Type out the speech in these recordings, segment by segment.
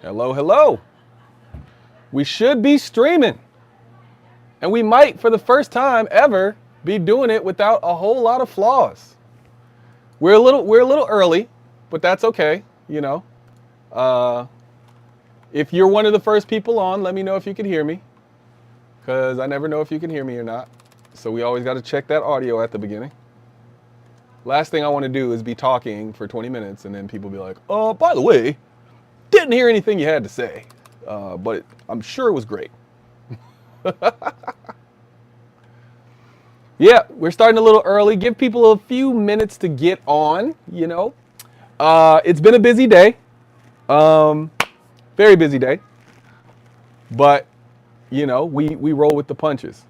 Hello, hello. We should be streaming. And we might, for the first time ever, be doing it without a whole lot of flaws. We're a little early, but that's okay, you know. If you're one of the first people on, let me know if you can hear me. Because I never know if you can hear me or not. So we always got to check that audio at the beginning. Last thing I want to do is be talking for 20 minutes and then people be like, oh, by the way, didn't hear anything you had to say. But I'm sure it was great. Yeah, we're starting a little early. Give people a few minutes to get on, you know. It's been a busy day. Very busy day. But, you know, we roll with the punches.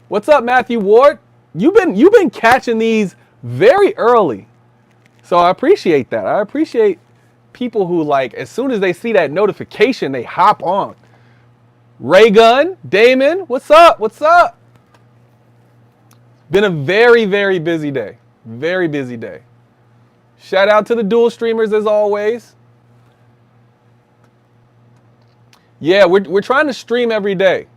What's up, Matthew Ward? You've been catching these very early. So I appreciate that. I appreciate people who, like, as soon as they see that notification, they hop on. Ray Gun, Damon, what's up? What's up? Been a very, very busy day. Very busy day. Shout out to the dual streamers as always. Yeah, we're trying to stream every day.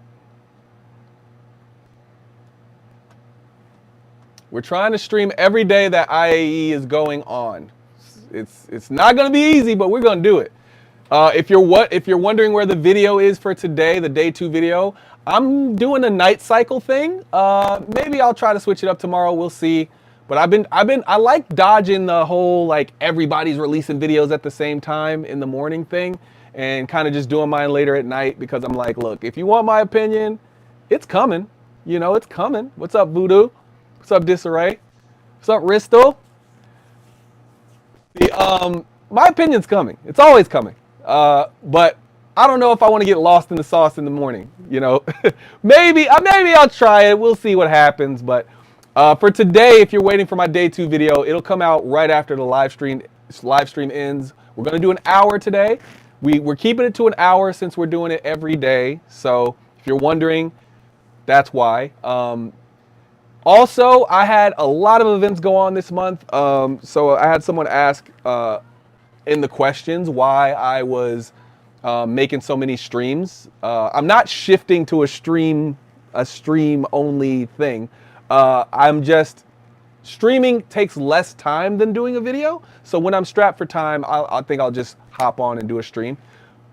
We're trying to stream every day that IAE is going on. It's not going to be easy, but we're going to do it. If you're wondering where the video is for today, the day 2 video, I'm doing a night cycle thing. Maybe I'll try to switch it up tomorrow. We'll see. But I like dodging the whole like everybody's releasing videos at the same time in the morning thing, and kind of just doing mine later at night because I'm like, look, if you want my opinion, it's coming. You know, it's coming. What's up, Voodoo? What's up, Disarray? What's up, Risto? My opinion's coming. It's always coming. But I don't know if I want to get lost in the sauce in the morning. You know, maybe I'll try it. We'll see what happens. But for today, if you're waiting for my day 2 video, it'll come out right after the live stream ends. We're gonna do an hour today. We're keeping it to an hour since we're doing it every day. So if you're wondering, that's why. Also, I had a lot of events go on this month. So I had someone ask in the questions why I was making so many streams. I'm not shifting to a stream only thing. I'm just streaming takes less time than doing a video. So when I'm strapped for time, I think I'll just hop on and do a stream.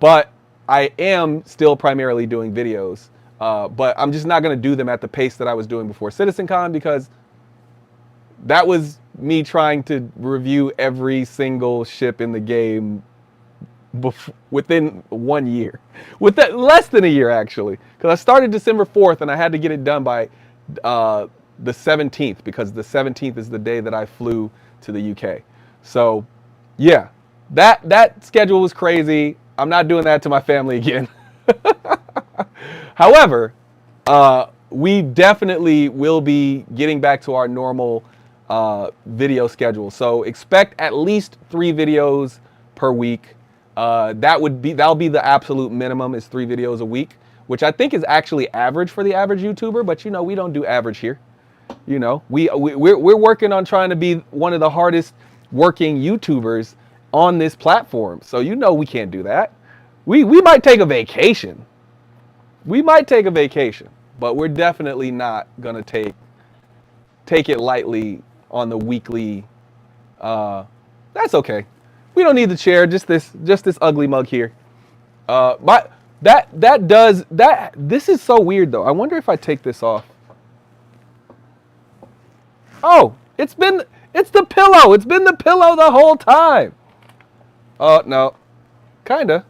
But I am still primarily doing videos. But I'm just not going to do them at the pace that I was doing before CitizenCon, because that was me trying to review every single ship in the game within 1 year. Less than a year, actually. Because I started December 4th and I had to get it done by the 17th, because the 17th is the day that I flew to the UK. So, yeah, that schedule was crazy. I'm not doing that to my family again. However, we definitely will be getting back to our normal video schedule. So expect at least 3 videos per week. That'll be the absolute minimum, is 3 videos a week, which I think is actually average for the average YouTuber. But you know, we don't do average here. You know, we're working on trying to be one of the hardest working YouTubers on this platform. So you know, we can't do that. We might take a vacation. We might take a vacation, but we're definitely not gonna take it lightly on the weekly. That's okay. We don't need the chair. Just this ugly mug here. This is so weird though. I wonder if I take this off. Oh, it's the pillow. It's been the pillow the whole time. Oh no, kinda.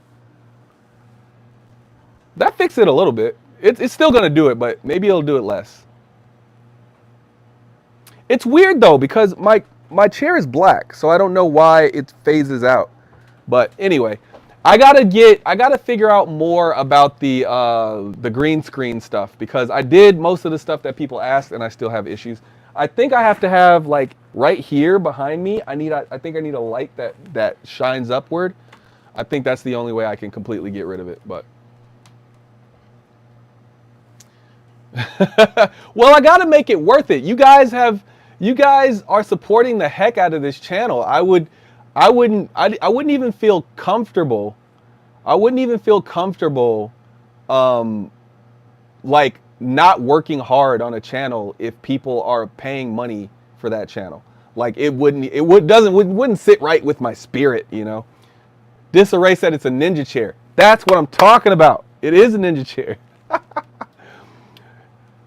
That fixed it a little bit. It's still gonna do it, but maybe it'll do it less. It's weird though, because my chair is black, so I don't know why it phases out. But anyway, I gotta figure out more about the green screen stuff, because I did most of the stuff that people asked and I still have issues. I think I have to have, like, right here behind me, I think I need a light that shines upward. I think that's the only way I can completely get rid of it, but well, I gotta make it worth it. You guys are supporting the heck out of this channel. I wouldn't even feel comfortable I wouldn't even feel comfortable like not working hard on a channel if people are paying money for that channel. Like wouldn't sit right with my spirit, you know. Disarray said it's a ninja chair. That's what I'm talking about. It is a ninja chair.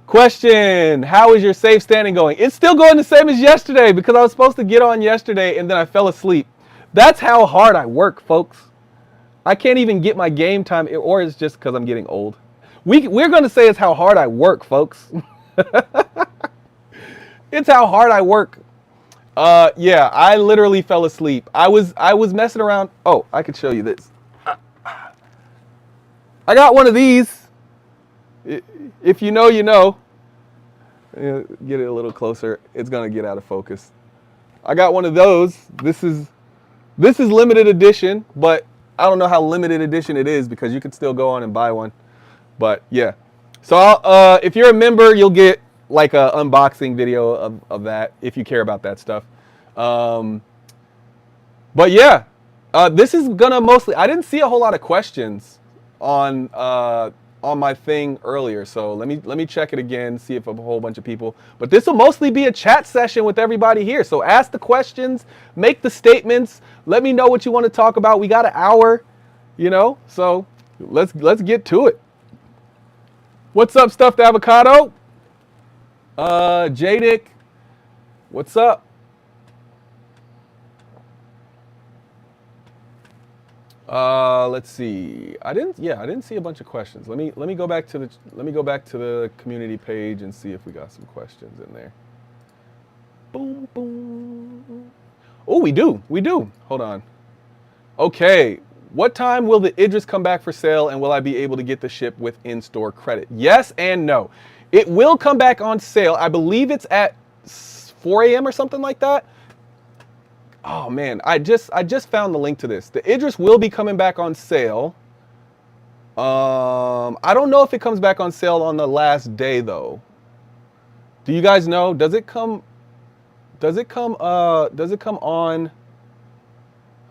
Question, how is your safe standing going? It's still going the same as yesterday because I was supposed to get on yesterday and then I fell asleep. That's how hard I work, folks. I can't even get my game time, or it's just because I'm getting old. We're going to say it's how hard I work, folks. It's how hard I work. Yeah, I literally fell asleep. I was messing around. Oh, I could show you this. I got one of these. If you know, you know. Get it a little closer. It's gonna get out of focus. I got one of those. This is limited edition, but I don't know how limited edition it is because you can still go on and buy one. But yeah. So if you're a member, you'll get like a unboxing video of that if you care about that stuff. But yeah, this is gonna mostly. I didn't see a whole lot of questions on my thing earlier, so let me check it again, see if a whole bunch of people. But this will mostly be a chat session with everybody here. So ask the questions, make the statements, let me know what you want to talk about. We got an hour, you know, so let's get to it. What's up, Stuffed Avocado? Jadick, what's up? Let's see. I didn't see a bunch of questions. Let me go back to the community page and see if we got some questions in there. Boom, boom. Oh, we do. Hold on. Okay. What time will the Idris come back for sale, and will I be able to get the ship with in-store credit? Yes and no. It will come back on sale. I believe it's at 4 a.m. or something like that. Oh man, I just found the link to this. The Idris will be coming back on sale. I don't know if it comes back on sale on the last day though. Do you guys know? Does it come on?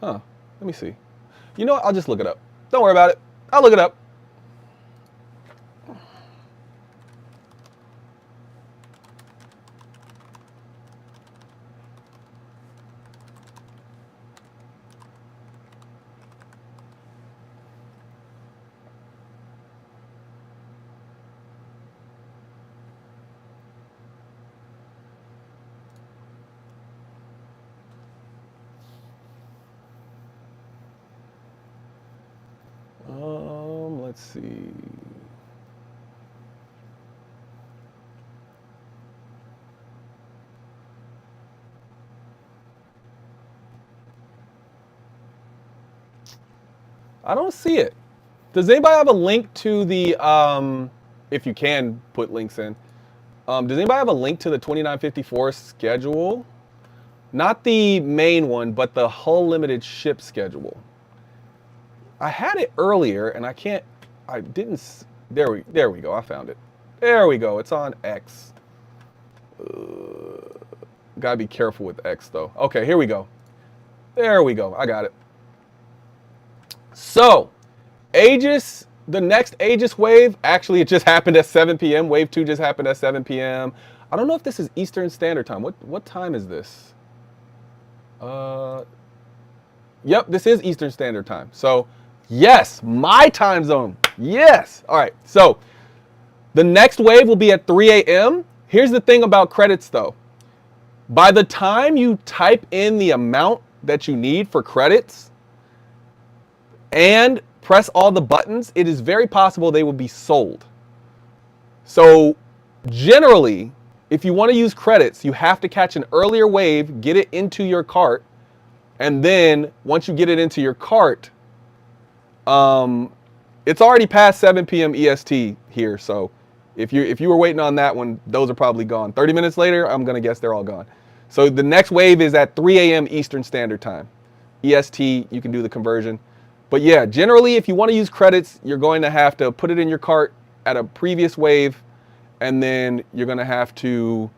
Huh. Let me see. You know what? I'll just look it up. Don't worry about it. I'll look it up. Let's see. I don't see it. Does anybody have a link to the, if you can put links in, does anybody have a link to the 2954 schedule? Not the main one, but the Hull Limited ship schedule. I had it earlier and there we go. I found it. There we go. It's on X. Gotta be careful with X though. Okay, here we go. There we go. I got it. So, Aegis, the next Aegis wave, actually it just happened at 7 p.m. Wave 2 just happened at 7 p.m. I don't know if this is Eastern Standard Time. What time is this? Yep, this is Eastern Standard Time. So, yes, my time zone. Yes. All right. So, the next wave will be at 3 a.m. Here's the thing about credits though. By the time you type in the amount that you need for credits and press all the buttons, it is very possible they will be sold. So, generally, if you want to use credits, you have to catch an earlier wave, get it into your cart, and then once you get it into your cart, it's already past 7 p.m. EST here, so if you were waiting on that one, those are probably gone. 30 minutes later, I'm gonna guess they're all gone. So the next wave is at 3 a.m. Eastern Standard Time. EST, you can do the conversion. But yeah, generally, if you want to use credits, you're going to have to put it in your cart at a previous wave, and then you're going to have to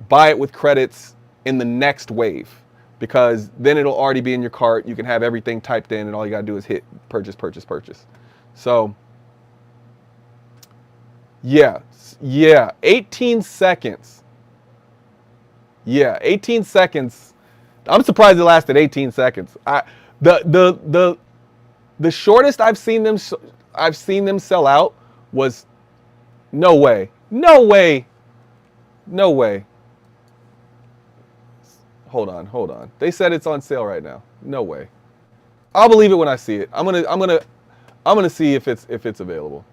buy it with credits in the next wave. because then it'll already be in your cart. You can have everything typed in, and all you got to do is hit purchase, purchase, purchase. So, yeah, 18 seconds. Yeah, 18 seconds. I'm surprised it lasted 18 seconds. The shortest I've seen them sell out was no way. No way. No way. Hold on. They said it's on sale right now. No way. I'll believe it when I see it. I'm gonna see if it's available.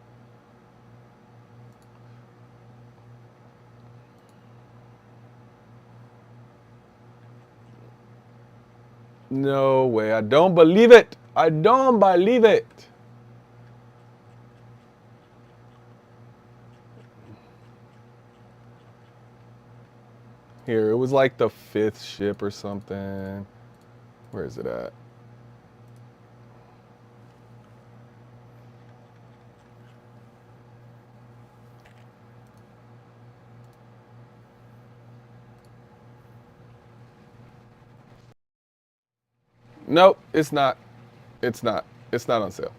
No way. I don't believe it. I don't believe it. Here, it was like the 5th ship or something. Where is it at? Nope, it's not. It's not. It's not on sale.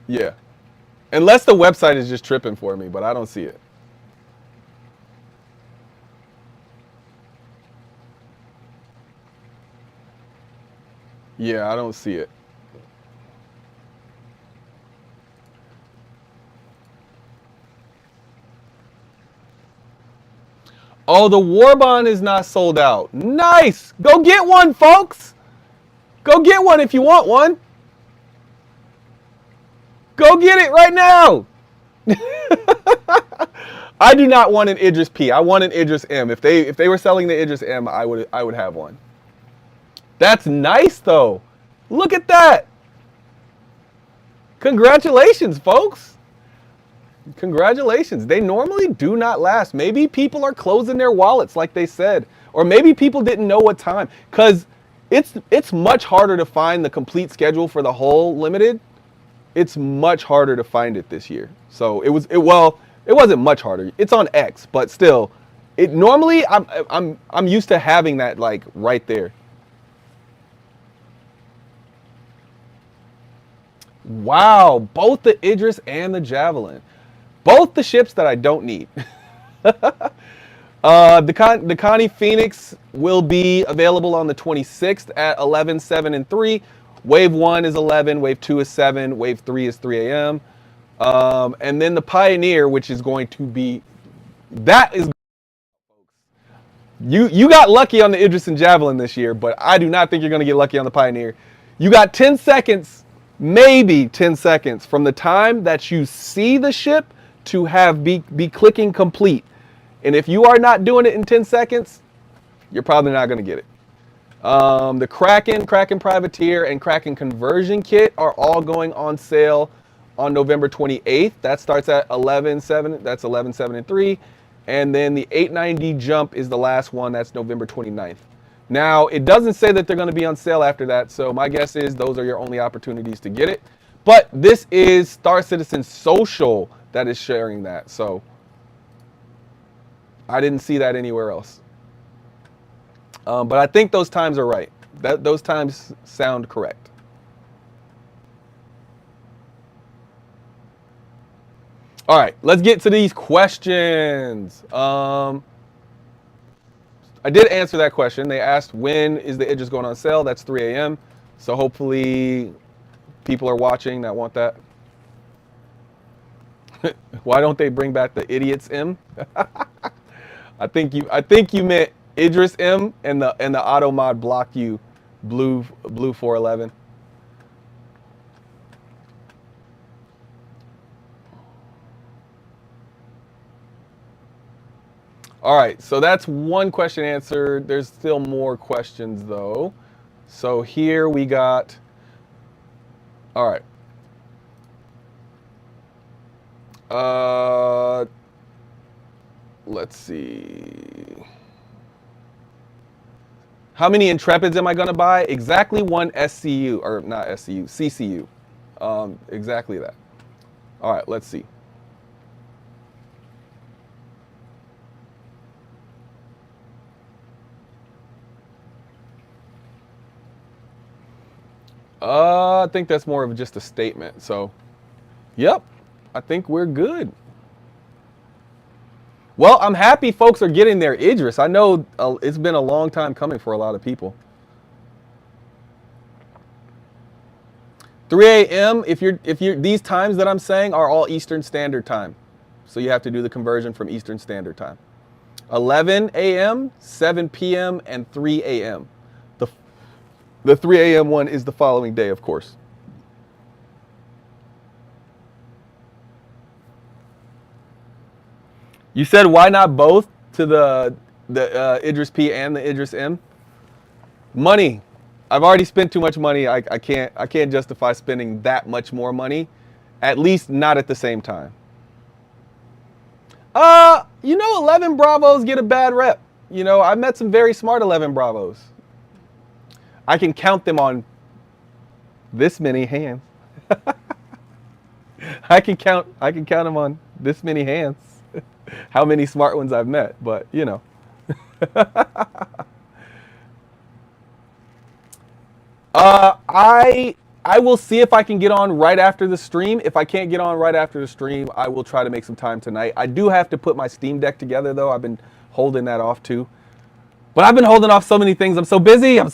Yeah. Unless the website is just tripping for me, but I don't see it. Yeah, I don't see it. Oh, the war bond is not sold out. Nice. Go get one, folks. Go get one if you want one. Go get it right now. I do not want an Idris P. I want an Idris M. If they were selling the Idris M, I would have one. That's nice though. Look at that. Congratulations, folks. Congratulations. They normally do not last. Maybe people are closing their wallets like they said. Or maybe people didn't know what time. Because it's much harder to find the complete schedule for the whole limited. It's much harder to find it this year. So it wasn't much harder. It's on X, but still, it normally I'm used to having that like right there. Wow, both the Idris and the Javelin. Both the ships that I don't need. The Connie Phoenix will be available on the 26th at 11, 7, and 3. Wave 1 is 11, Wave 2 is 7, Wave 3 is 3 a.m. And then the Pioneer, which is going to be... That is... You got lucky on the Idris and Javelin this year, but I do not think you're going to get lucky on the Pioneer. You got 10 seconds, maybe 10 seconds, from the time that you see the ship to be clicking complete. And if you are not doing it in 10 seconds, you're probably not going to get it. The Kraken Privateer, and Kraken Conversion Kit are all going on sale on November 28th. That starts at 11/7. That's 11/7 and 3. And then the 890 Jump is the last one. That's November 29th. Now, it doesn't say that they're going to be on sale after that, so my guess is those are your only opportunities to get it. But this is Star Citizen Social that is sharing that, so I didn't see that anywhere else. But I think those times are right. Those times sound correct. All right, let's get to these questions. I did answer that question. They asked when is the Idris going on sale. That's 3 a.m. So hopefully people are watching that want that. Why don't they bring back the Idiots M? I think you meant Idris M, and the auto mod blocked you blue 411. All right, so that's one question answered. There's still more questions though. So here we got, all right. Let's see. How many Intrepids am I going to buy? Exactly one SCU, or not SCU, CCU. Exactly that. All right, let's see. I think that's more of just a statement. So, yep, I think we're good. Well, I'm happy folks are getting their Idris. I know it's been a long time coming for a lot of people. 3 a.m. If you're these times that I'm saying are all Eastern Standard Time, so you have to do the conversion from Eastern Standard Time. 11 a.m., 7 p.m., and 3 a.m. The 3 a.m. one is the following day, of course. You said why not both to the Idris P and the Idris M? Money. I've already spent too much money. I can't justify spending that much more money, at least not at the same time. 11 Bravos get a bad rep. I met some very smart 11 Bravos. I can count them on this many hands. I can count them on this many hands. How many smart ones I've met, but I will see if I can get on right after the stream. If I can't get on right after the stream, I will try to make some time tonight. I do have to put my Steam Deck together, though. I've been holding that off, too. But I've been holding off so many things. I'm so busy. All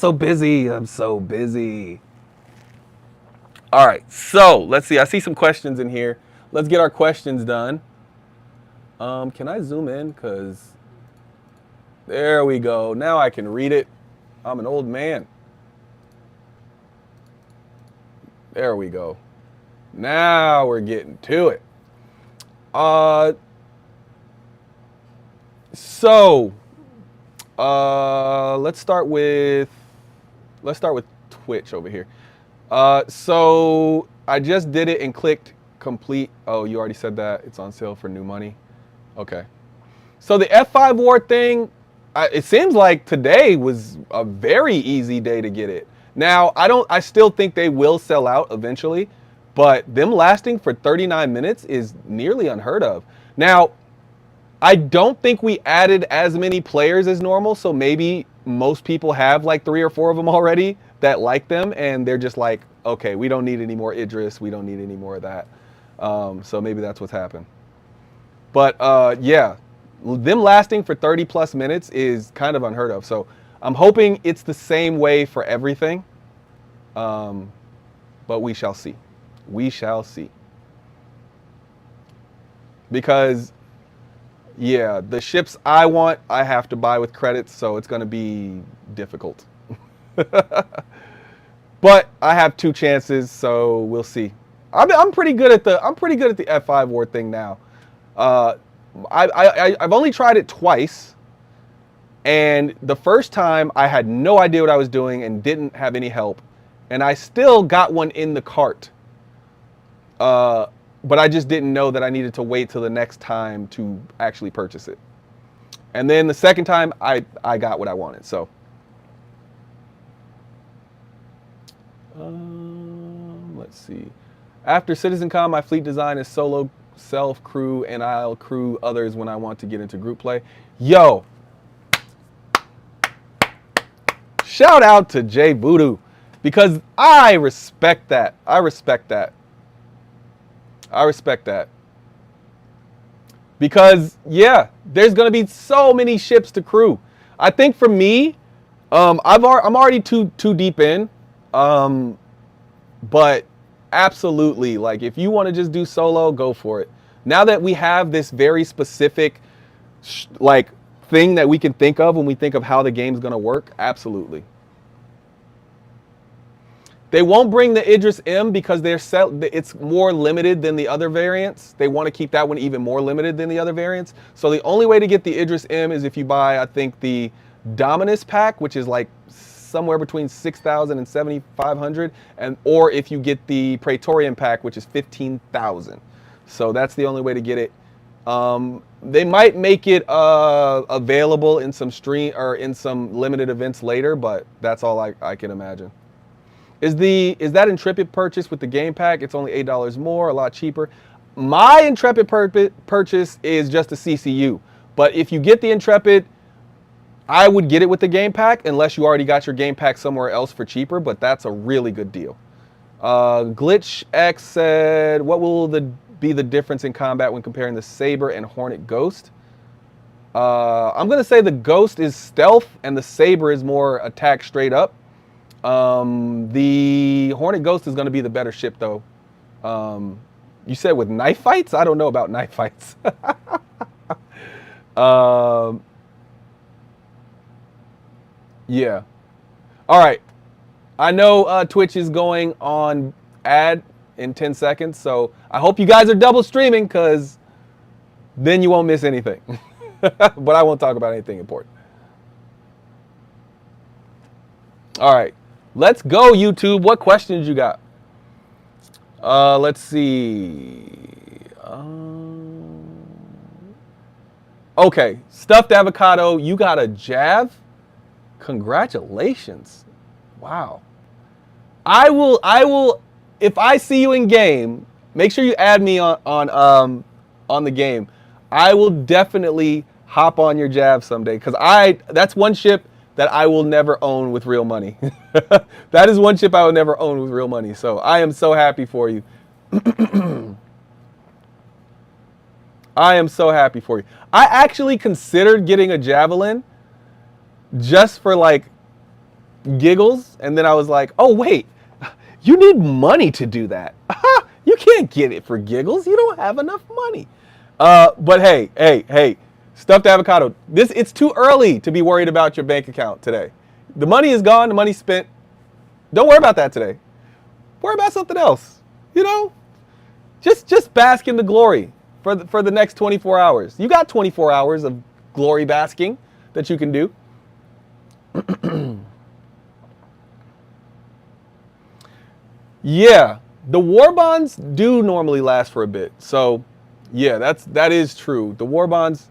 right, so let's see. I see some questions in here. Let's get our questions done. Can I zoom in? Because there we go. Now I can read it. I'm an old man. There we go. Now we're getting to it. Let's start with Twitch over here. So I just did it and clicked complete. Oh, you already said that. It's on sale for new money. Okay. So the F5 war thing, it seems like today was a very easy day to get it. Now, I still think they will sell out eventually, but them lasting for 39 minutes is nearly unheard of. Now, I don't think we added as many players as normal, so maybe most people have like 3 or 4 of them already that like them, and they're just like, okay, we don't need any more Idris, we don't need any more of that. So maybe that's what's happened. But yeah, them lasting for 30 plus minutes is kind of unheard of. So I'm hoping it's the same way for everything, but we shall see. We shall see. Because, yeah, the ships I want, I have to buy with credits, so it's going to be difficult. But I have 2 chances, so we'll see. I'm pretty good at the F5 war thing now. I've only tried it twice. And the first time, I had no idea what I was doing and didn't have any help. And I still got one in the cart. But I just didn't know that I needed to wait till the next time to actually purchase it. And then the second time, I got what I wanted. So, let's see. After CitizenCon, my fleet design is solo self-crew, and I'll crew others when I want to get into group play. Yo! Shout out to Jay Voodoo, because I respect that. I respect that. Because, yeah, there's going to be so many ships to crew. I think for me, I'm already too deep in. But absolutely, like, if you want to just do solo, go for it. Now that we have this very specific, like, thing that we can think of when we think of how the game's going to work, absolutely. They won't bring the Idris M because it's more limited than the other variants. They want to keep that one even more limited than the other variants. So the only way to get the Idris M is if you buy, I think, the Dominus pack, which is like somewhere between 6,000 and 7,500, or if you get the Praetorian pack, which is 15,000. So that's the only way to get it. They might make it available in some stream or in some limited events later, but that's all I can imagine. Is that Intrepid purchase with the game pack? It's only $8 more, a lot cheaper. My Intrepid purchase is just a CCU, but if you get the Intrepid, I would get it with the game pack unless you already got your game pack somewhere else for cheaper, but that's a really good deal. Glitch X said, what will be the difference in combat when comparing the Saber and Hornet Ghost? I'm going to say the Ghost is stealth and the Saber is more attack straight up. The Hornet Ghost is going to be the better ship, though. You said with knife fights? I don't know about knife fights. Yeah. All right. I know Twitch is going on ad in 10 seconds, so I hope you guys are double streaming because then you won't miss anything. But I won't talk about anything important. All right. Let's go, YouTube. What questions you got? Let's see. Okay. Stuffed avocado. You got a Jav? Congratulations. Wow. I will, if I see you in game, make sure you add me on the game. I will definitely hop on your Jav someday because that's one ship that I will never own with real money. That is one ship I will never own with real money. So I am so happy for you. I am so happy for you. I actually considered getting a Javelin just for like giggles. And then I was like, oh, wait, you need money to do that. You can't get it for giggles. You don't have enough money. But hey, stuffed avocado. It's too early to be worried about your bank account today. The money is gone. The money's spent. Don't worry about that today. Worry about something else. You know, just bask in the glory for the next 24 hours. You got 24 hours of glory basking that you can do. Yeah, the war bonds do normally last for a bit. So, yeah, that is true. The war bonds,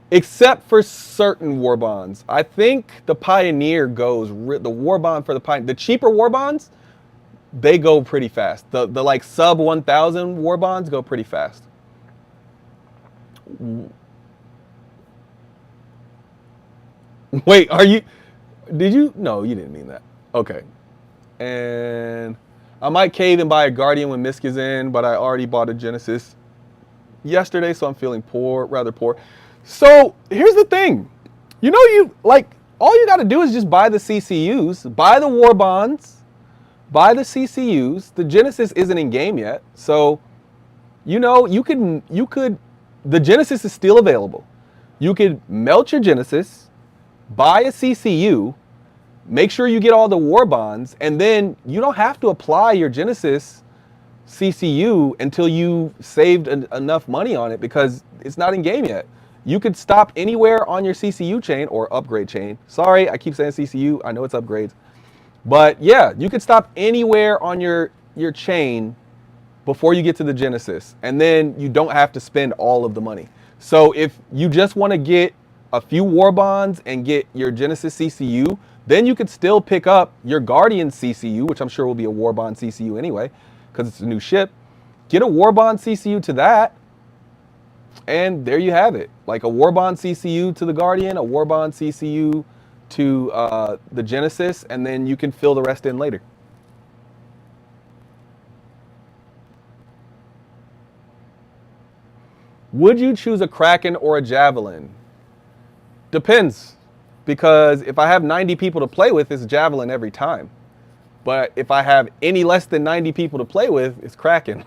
except for certain war bonds. I think the Pioneer goes, the war bond for the Pioneer, the cheaper war bonds, they go pretty fast. The like sub 1,000 war bonds go pretty fast. Wait, did you? No, you didn't mean that. Okay. And I might cave and buy a Guardian when Misk is in, but I already bought a Genesis yesterday, so I'm feeling rather poor. So here's the thing. You know, all you got to do is just buy the CCUs, buy the war bonds, buy the CCUs. The Genesis isn't in game yet. So, you know, the Genesis is still available. You could melt your Genesis, buy a CCU, make sure you get all the war bonds, and then you don't have to apply your Genesis CCU until you saved enough money on it because it's not in game yet. You could stop anywhere on your CCU chain or upgrade chain. Sorry, I keep saying CCU. I know it's upgrades. But yeah, you could stop anywhere on your chain before you get to the Genesis. And then you don't have to spend all of the money. So if you just want to get a few war bonds and get your Genesis CCU, then you could still pick up your Guardian CCU, which I'm sure will be a war bond CCU anyway, because it's a new ship. Get a war bond CCU to that, and there you have it. Like a war bond CCU to the Guardian, a war bond CCU to the Genesis, and then you can fill the rest in later. Would you choose a Kraken or a Javelin? Depends. Because if I have 90 people to play with, it's Javelin every time. But if I have any less than 90 people to play with, it's Kraken.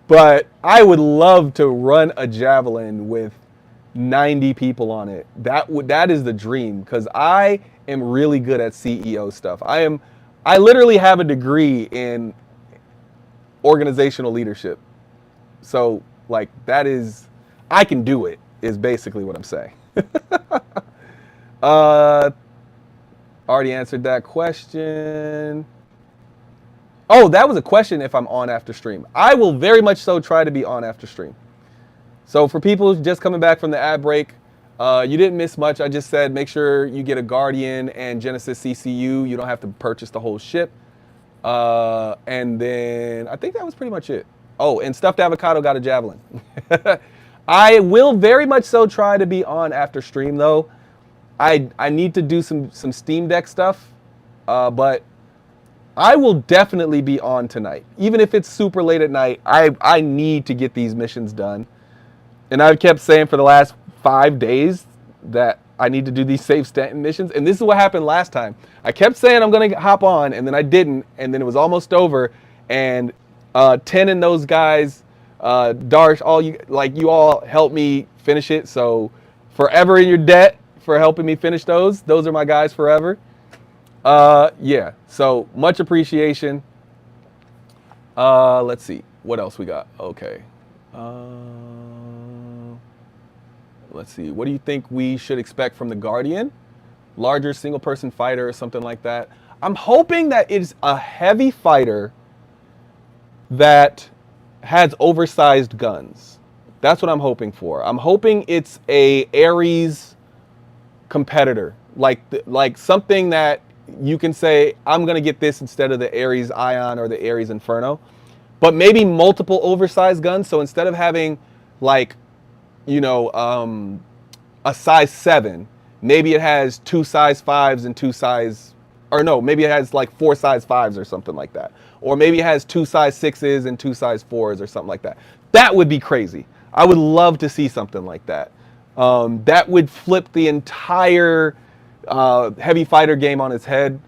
But I would love to run a Javelin with 90 people on it. That is the dream, because I am really good at CEO stuff. I literally have a degree in organizational leadership. So like I can do it. Is basically what I'm saying. Already answered that question. Oh, that was a question if I'm on after stream. I will very much so try to be on after stream. So for people just coming back from the ad break, you didn't miss much. I just said make sure you get a Guardian and Genesis CCU. You don't have to purchase the whole ship. And then I think that was pretty much it. Oh, and Stuffed Avocado got a Javelin. I will very much so try to be on after stream though. I need to do some Steam Deck stuff, but I will definitely be on tonight. Even if it's super late at night, I need to get these missions done. And I've kept saying for the last 5 days that I need to do these safe Stanton missions. And this is what happened last time. I kept saying I'm going to hop on, and then I didn't. And then it was almost over. And 10 and those guys, Darsh, you all helped me finish it. So forever in your debt for helping me finish those. Those are my guys forever. Yeah, so much appreciation. Let's see. What else we got? Okay. Let's see. What do you think we should expect from the Guardian? Larger single-person fighter or something like that. I'm hoping that it's a heavy fighter that has oversized guns. That's what I'm hoping for. I'm hoping it's a Ares competitor, like something that you can say, I'm going to get this instead of the Ares Ion or the Ares Inferno. But maybe multiple oversized guns. So instead of having like, a size 7, maybe it has 2 size 5s and 2 size, or no, maybe it has like 4 size 5s or something like that. Or maybe it has 2 size 6s and 2 size 4s or something like that. That would be crazy. I would love to see something like that. That would flip the entire heavy fighter game on its head.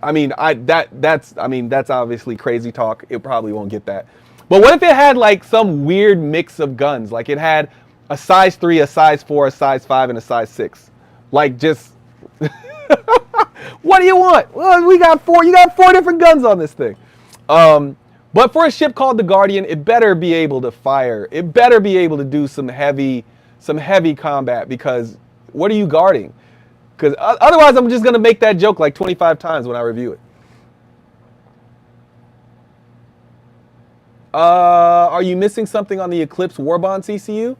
That's obviously crazy talk. It probably won't get that. But what if it had like some weird mix of guns? Like it had a size 3, a size 4, a size 5, and a size 6. Like just what do you want? Well, you got 4 different guns on this thing. But for a ship called the Guardian, it better be able to fire. It better be able to do some heavy combat, because what are you guarding? Because otherwise I'm just going to make that joke like 25 times when I review it. Are you missing something on the Eclipse Warbond CCU?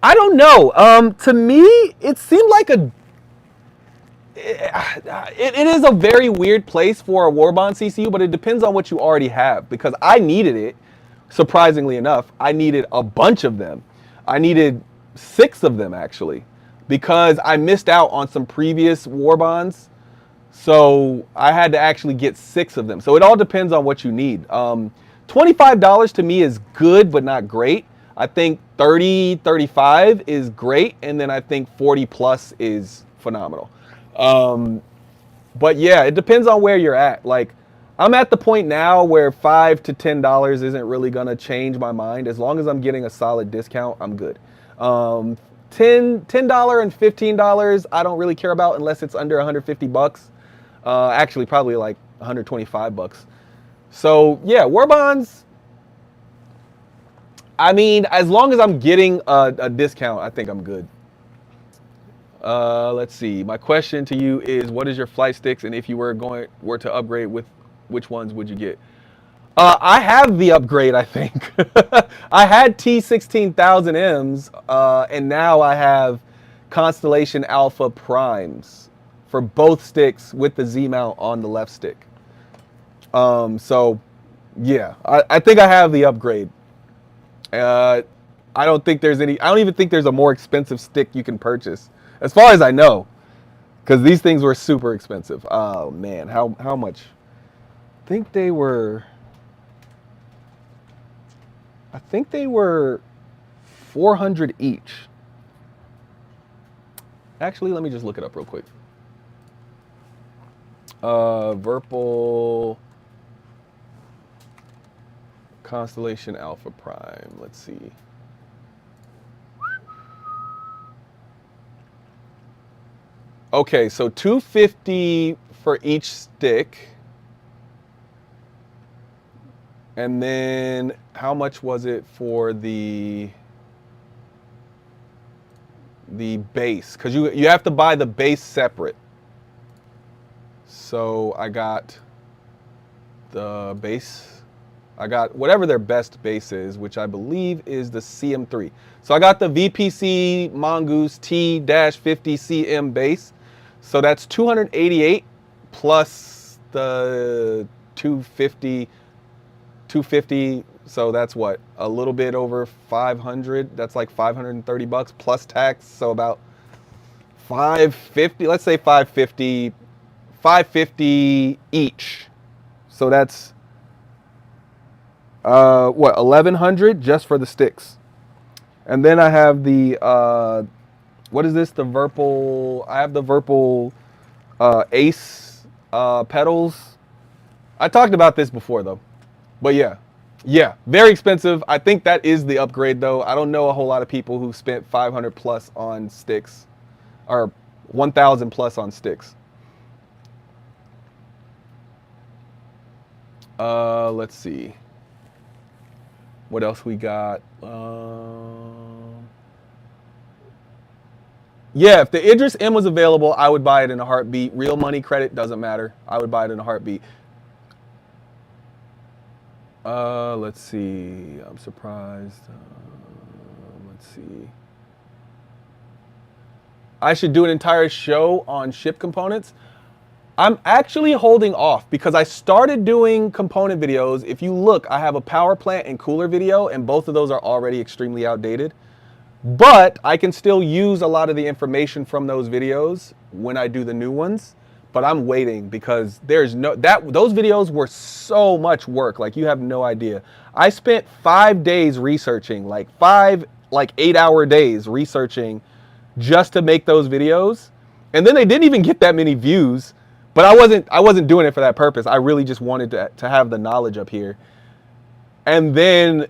I don't know. To me, it seemed like it is a very weird place for a Warbond CCU, but it depends on what you already have, because I needed it. Surprisingly enough, I needed a bunch of them. I needed 6 of them actually, because I missed out on some previous Warbonds. So I had to actually get 6 of them. So it all depends on what you need. $25 to me is good, but not great. I think 30, 35 is great. And then I think 40 plus is phenomenal. But yeah, it depends on where you're at. Like I'm at the point now where $5 to $10 isn't really going to change my mind. As long as I'm getting a solid discount, I'm good. $10 and $15, I don't really care about unless it's under 150 bucks. Actually, probably like 125 bucks. So yeah, Warbonds, I mean, as long as I'm getting a discount, I think I'm good. Let's see. My question to you is, what is your flight sticks? And if you were to upgrade, with which ones would you get? I have the upgrade, I think. I had T16000Ms, and now I have Constellation Alpha Primes for both sticks with the Z mount on the left stick. So yeah, I think I have the upgrade. I don't even think there's a more expensive stick you can purchase, as far as I know, because these things were super expensive. Oh man, how much? I think they were 400 each. Actually, let me just look it up real quick. Verpal Constellation Alpha Prime. Let's see. Okay, so $250 for each stick. And then how much was it for the base? Because you have to buy the base separate. So I got the base. I got whatever their best base is, which I believe is the CM3. So I got the VPC Mongoose T-50CM base. So that's 288 plus the 250. So that's what, a little bit over 500. That's like 530 bucks plus tax. So about 550. Let's say 550 $550 each. So that's what, 1,100 just for the sticks. And then I have the what is this? The Virpal. I have the Virpal Ace pedals. I talked about this before though, but yeah, very expensive. I think that is the upgrade though. I don't know a whole lot of people who spent 500 plus on sticks, or 1,000 plus on sticks. Let's see. What else we got? Yeah, if the Idris M was available, I would buy it in a heartbeat. Real money, credit, doesn't matter. I would buy it in a heartbeat. Let's see. I'm surprised. Let's see. I should do an entire show on ship components. I'm actually holding off because I started doing component videos. If you look, I have a power plant and cooler video, and both of those are already extremely outdated. But I can still use a lot of the information from those videos when I do the new ones. But I'm waiting because those videos were so much work. Like, you have no idea. I spent 5 days researching, like 8-hour days researching just to make those videos. And then they didn't even get that many views. But I wasn't doing it for that purpose. I really just wanted to have the knowledge up here. And then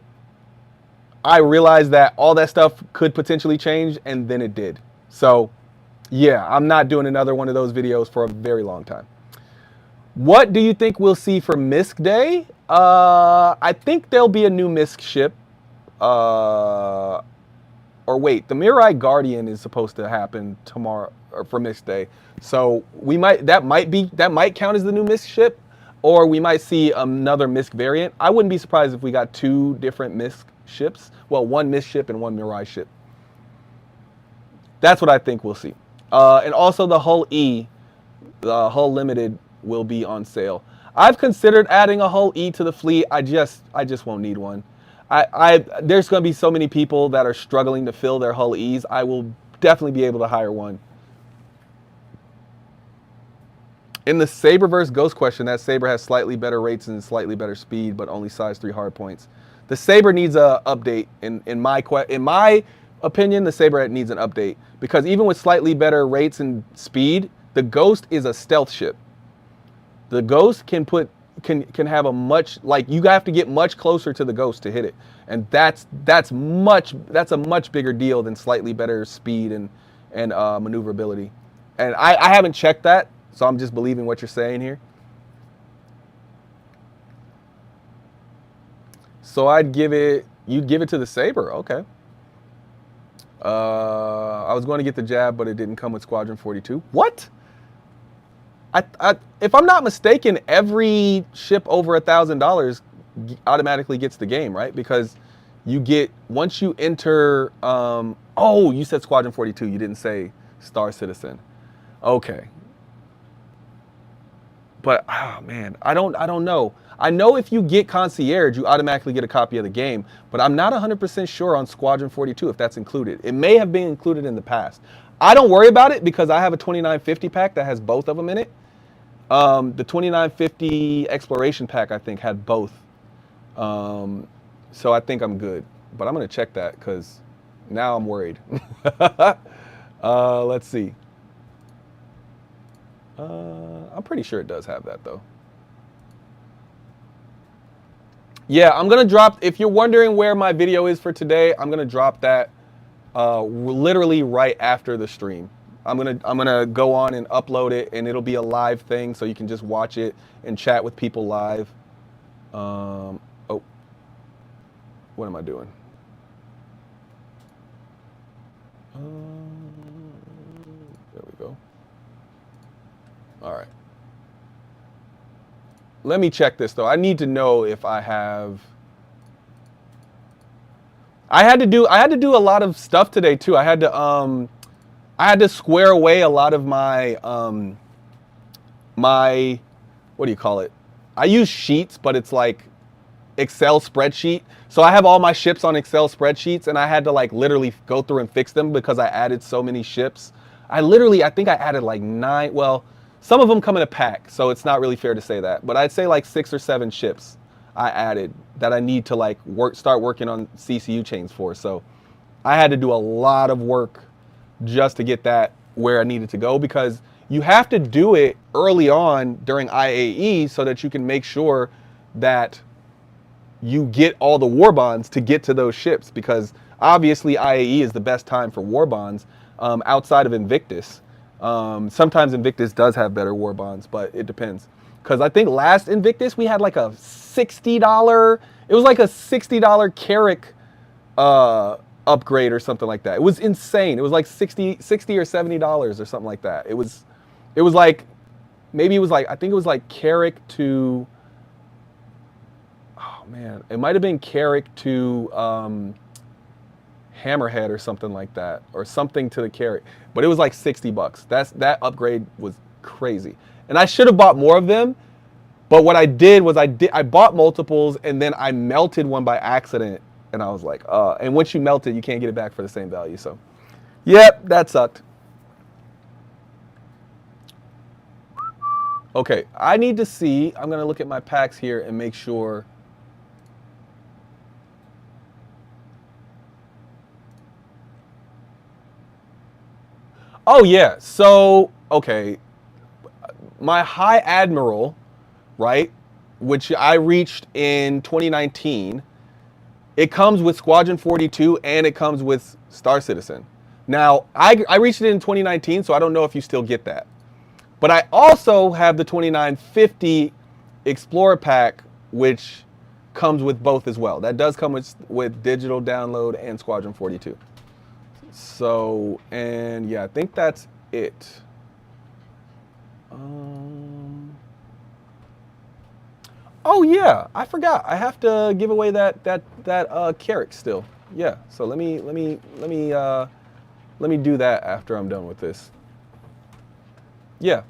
I realized that all that stuff could potentially change, and then it did. So yeah, I'm not doing another one of those videos for a very long time. What do you think we'll see for MISC Day? I think there'll be a new MISC ship. Or wait, the Mirai Guardian is supposed to happen tomorrow, or for MISC Day. So that might count as the new MISC ship, or we might see another MISC variant. I wouldn't be surprised if we got 2 different MISC ships. Well, one MISC ship and one Mirai ship. That's what I think we'll see. And also the Hull E, the Hull Limited, will be on sale. I've considered adding a Hull E to the fleet. I just won't need one. There's going to be so many people that are struggling to fill their Hull E's. I will definitely be able to hire one. In the Saberverse Ghost question, that Saber has slightly better rates and slightly better speed, but only size 3 hard points. The Saber needs a update. In my opinion, the Saber needs an update, because even with slightly better rates and speed, the Ghost is a stealth ship. The Ghost can have a much, like, you have to get much closer to the Ghost to hit it, and that's a much bigger deal than slightly better speed and maneuverability. And I haven't checked that, so I'm just believing what you're saying here. So you'd give it to the Saber, okay. I was going to get the Jab, but it didn't come with Squadron 42. What? If I'm not mistaken, every ship over $1,000 automatically gets the game, right? Because you get, once you enter, oh, you said Squadron 42. You didn't say Star Citizen. Okay. But, oh man, I don't know. I know if you get Concierge, you automatically get a copy of the game, but I'm not 100% sure on Squadron 42 if that's included. It may have been included in the past. I don't worry about it because I have a 2950 pack that has both of them in it. The 2950 Exploration pack, I think, had both. So I think I'm good. But I'm going to check that because now I'm worried. Let's see. I'm pretty sure it does have that, though. Yeah, I'm going to drop, if you're wondering where my video is for today, I'm going to drop that literally right after the stream. I'm gonna go on and upload it, and it'll be a live thing, so you can just watch it and chat with people live. Oh, what am I doing? There we go. All right. Let me check this though. I need to know if I have. I had to do a lot of stuff today too. I had to square away a lot of my what do you call it? I use Sheets, but it's like Excel spreadsheet. So I have all my ships on Excel spreadsheets, and I had to like literally go through and fix them because I added so many ships. I think I added like 9. Well, Some of them come in a pack, so it's not really fair to say that. But I'd say like 6 or 7 ships I added that I need to like start working on CCU chains for. So I had to do a lot of work just to get that where I needed to go, because you have to do it early on during IAE so that you can make sure that you get all the war bonds to get to those ships, because obviously IAE is the best time for war bonds outside of Invictus. Sometimes Invictus does have better war bonds, but it depends. Because I think last Invictus we had like a $60, it was like a $60 Carrick upgrade or something like that. It was insane. It was like $60 or $70 or something like that. It was like, maybe it was like, I think it was like Carrick to, oh man, it might have been Carrick to Hammerhead or something like that, or something to the Carrick, but it was like $60. That upgrade was crazy. And I should have bought more of them, but what I did was I bought multiples and then I melted one by accident, and I was like, and once you melt it, you can't get it back for the same value. So, yep, that sucked. Okay, I need to see, I'm gonna look at my packs here and make sure. Oh yeah, so, okay, my High Admiral, right, which I reached in 2019, it comes with Squadron 42 and it comes with Star Citizen. Now, I reached it in 2019, so I don't know if you still get that. But I also have the 2950 Explorer pack, which comes with both as well. That does come with digital download and Squadron 42. So, and yeah, I think that's it. Oh yeah, I forgot. I have to give away that Carrick still. Yeah. So let me do that after I'm done with this. Yeah.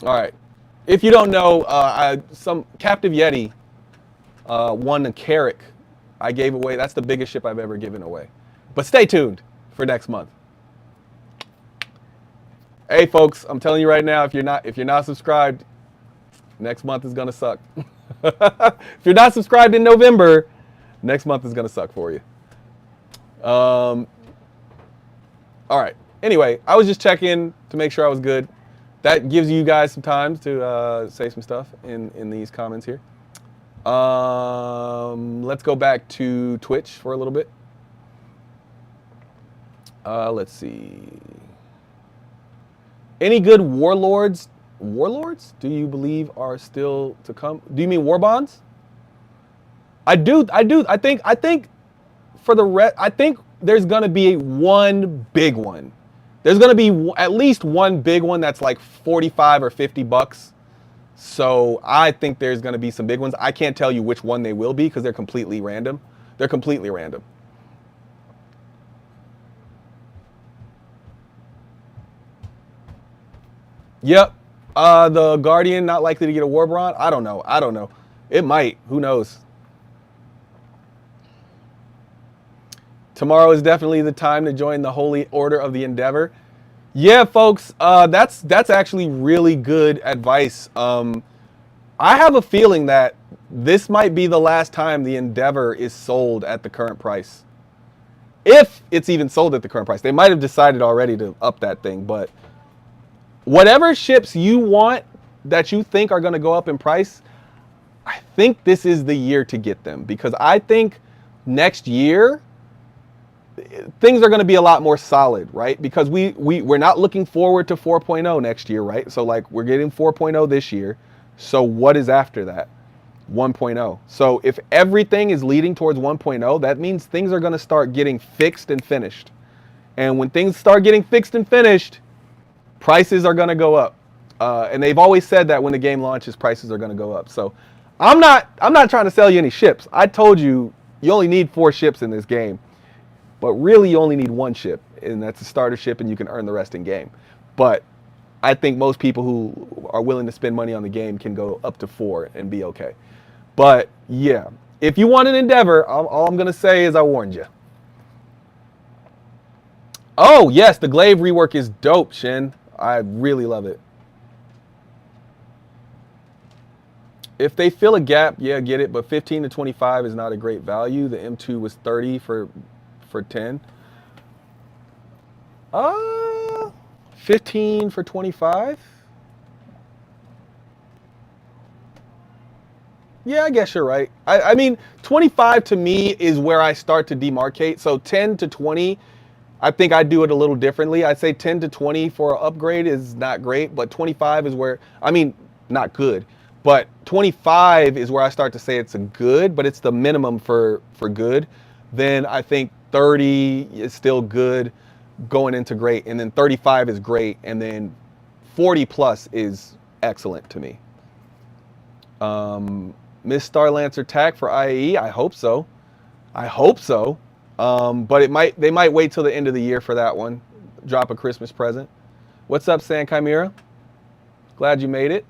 All right. If you don't know, some Captive Yeti won a Carrick. I gave away. That's the biggest ship I've ever given away. But stay tuned for next month. Hey folks, I'm telling you right now, if you're not subscribed, next month is gonna suck. If you're not subscribed in November, next month is gonna suck for you. All right. Anyway, I was just checking to make sure I was good. That gives you guys some time to say some stuff in these comments here. Let's go back to Twitch for a little bit. Let's see. Any good warlords do you believe are still to come? Do you mean war bonds? I do. I think for the rest, I think there's going to be one big one. There's going to be at least one big one that's like 45 or 50 bucks. So I think there's going to be some big ones. I can't tell you which one they will be because they're completely random. They're completely random. Yep. The Guardian not likely to get a war bond. I don't know. It might. Who knows? Tomorrow is definitely the time to join the Holy Order of the Endeavor. Yeah, folks. That's actually really good advice. I have a feeling that this might be the last time the Endeavor is sold at the current price. If it's even sold at the current price. They might have decided already to up that thing, but whatever ships you want that you think are going to go up in price, I think this is the year to get them, because I think next year things are going to be a lot more solid, right? Because we're not looking forward to 4.0 next year, right? So like we're getting 4.0 this year. So what is after that? 1.0. So if everything is leading towards 1.0, that means things are going to start getting fixed and finished. And when things start getting fixed and finished, prices are going to go up. And they've always said that when the game launches, prices are going to go up. So I'm not trying to sell you any ships. I told you, you only need 4 ships in this game. But really, you only need 1 ship, and that's a starter ship, and you can earn the rest in game. But I think most people who are willing to spend money on the game can go up to 4 and be okay. But yeah, if you want an Endeavor, all I'm going to say is I warned you. Oh, yes, the Glaive rework is dope, Shin. I really love it. If they fill a gap, yeah, get it. But 15 to 25 is not a great value. The M2 was 30 for 10. 15 for 25. Yeah, I guess you're right. I mean, 25 to me is where I start to demarcate. So 10 to 20, I think I'd do it a little differently. I'd say 10 to 20 for an upgrade is not great, but 25 is where, I mean, not good. But 25 is where I start to say it's a good, but it's the minimum for good. Then I think 30 is still good going into great. And then 35 is great. And then 40 plus is excellent to me. Miss Starlancer TAC for IAE? I hope so. I hope so. But they might wait till the end of the year for that one. Drop a Christmas present. What's up, San Chimera? Glad you made it.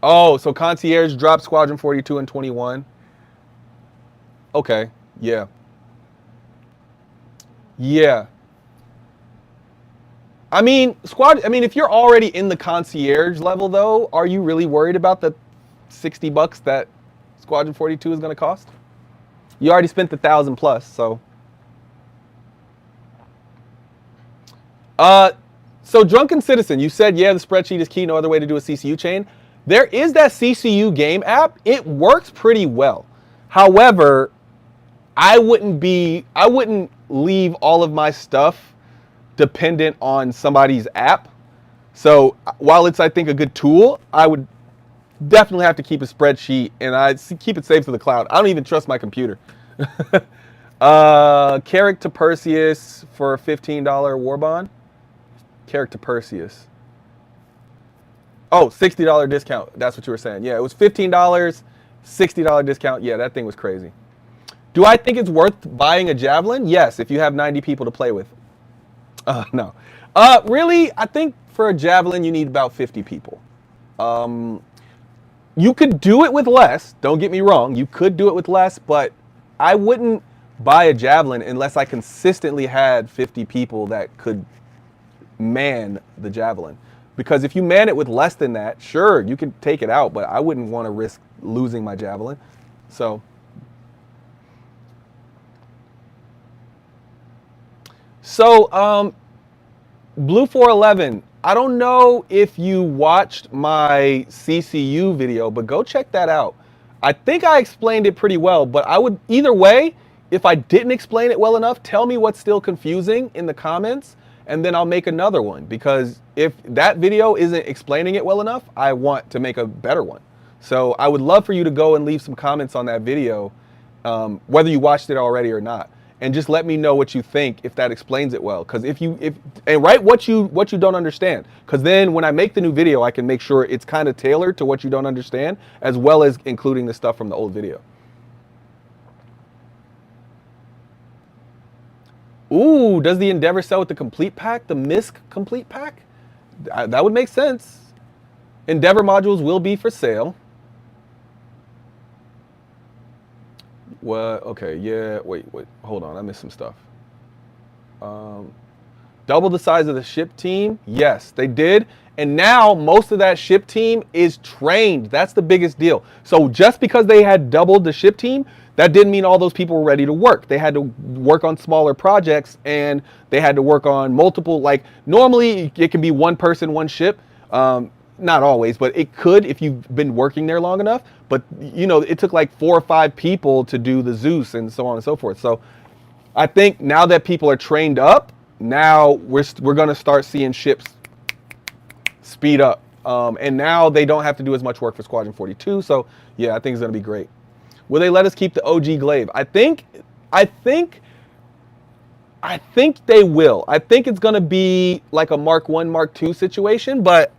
Oh, so Concierge dropped Squadron 42 and 21. Okay, yeah. Yeah. I mean, if you're already in the Concierge level, though, are you really worried about the $60 that Squadron 42 is going to cost? You already spent the 1,000 plus, so. So Drunken Citizen, you said, yeah, the spreadsheet is key, no other way to do a CCU chain. There is that CCU game app. It works pretty well. However, I wouldn't leave all of my stuff dependent on somebody's app. So while it's, I think, a good tool, I would definitely have to keep a spreadsheet, and I'd keep it saved to the cloud. I don't even trust my computer. Carrick to Perseus for a $15 war bond. Carrick to Perseus. Oh, $60 discount. That's what you were saying. Yeah, it was $15, $60 discount. Yeah, that thing was crazy. Do I think it's worth buying a Javelin? Yes, if you have 90 people to play with. No. Really, I think for a Javelin, you need about 50 people. You could do it with less. Don't get me wrong. You could do it with less, but I wouldn't buy a Javelin unless I consistently had 50 people that could man the Javelin. Because if you man it with less than that, sure, you can take it out, but I wouldn't want to risk losing my Javelin. So Blue 411, I don't know if you watched my CCU video, but go check that out. I think I explained it pretty well, but I would, either way, if I didn't explain it well enough, tell me what's still confusing in the comments, and then I'll make another one. Because if that video isn't explaining it well enough, I want to make a better one. So I would love for you to go and leave some comments on that video, whether you watched it already or not. And just let me know what you think, if that explains it well. Because and write what you don't understand. Because then when I make the new video, I can make sure it's kind of tailored to what you don't understand, as well as including the stuff from the old video. Ooh, does the Endeavor sell with the complete pack? The MISC complete pack? That would make sense. Endeavor modules will be for sale. What? Okay, yeah, wait, hold on, I missed some stuff. Double the size of the ship team? Yes, they did. And now most of that ship team is trained. That's the biggest deal. So just because they had doubled the ship team, that didn't mean all those people were ready to work. They had to work on smaller projects, and they had to work on multiple, like normally it can be one person, one ship. Not always, but it could if you've been working there long enough. But, you know, it took like 4 or 5 people to do the Zeus and so on and so forth. So I think now that people are trained up, now we're going to start seeing ships speed up. And now they don't have to do as much work for Squadron 42. So, yeah, I think it's going to be great. Will they let us keep the OG Glaive? I think they will. I think it's going to be like a Mark 1, Mark 2 situation, but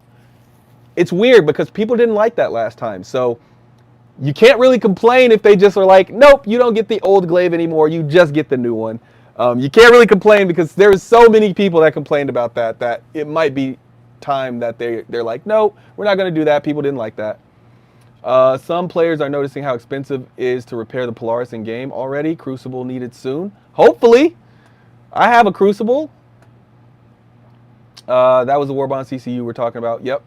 it's weird because people didn't like that last time. So you can't really complain if they just are like, nope, you don't get the old Glaive anymore. You just get the new one. You can't really complain because there's so many people that complained about that it might be time that they're like, no, we're not going to do that. People didn't like that. Some players are noticing how expensive it is to repair the Polaris in game already. Crucible needed soon. Hopefully. I have a Crucible. That was the Warbond CCU we're talking about. Yep.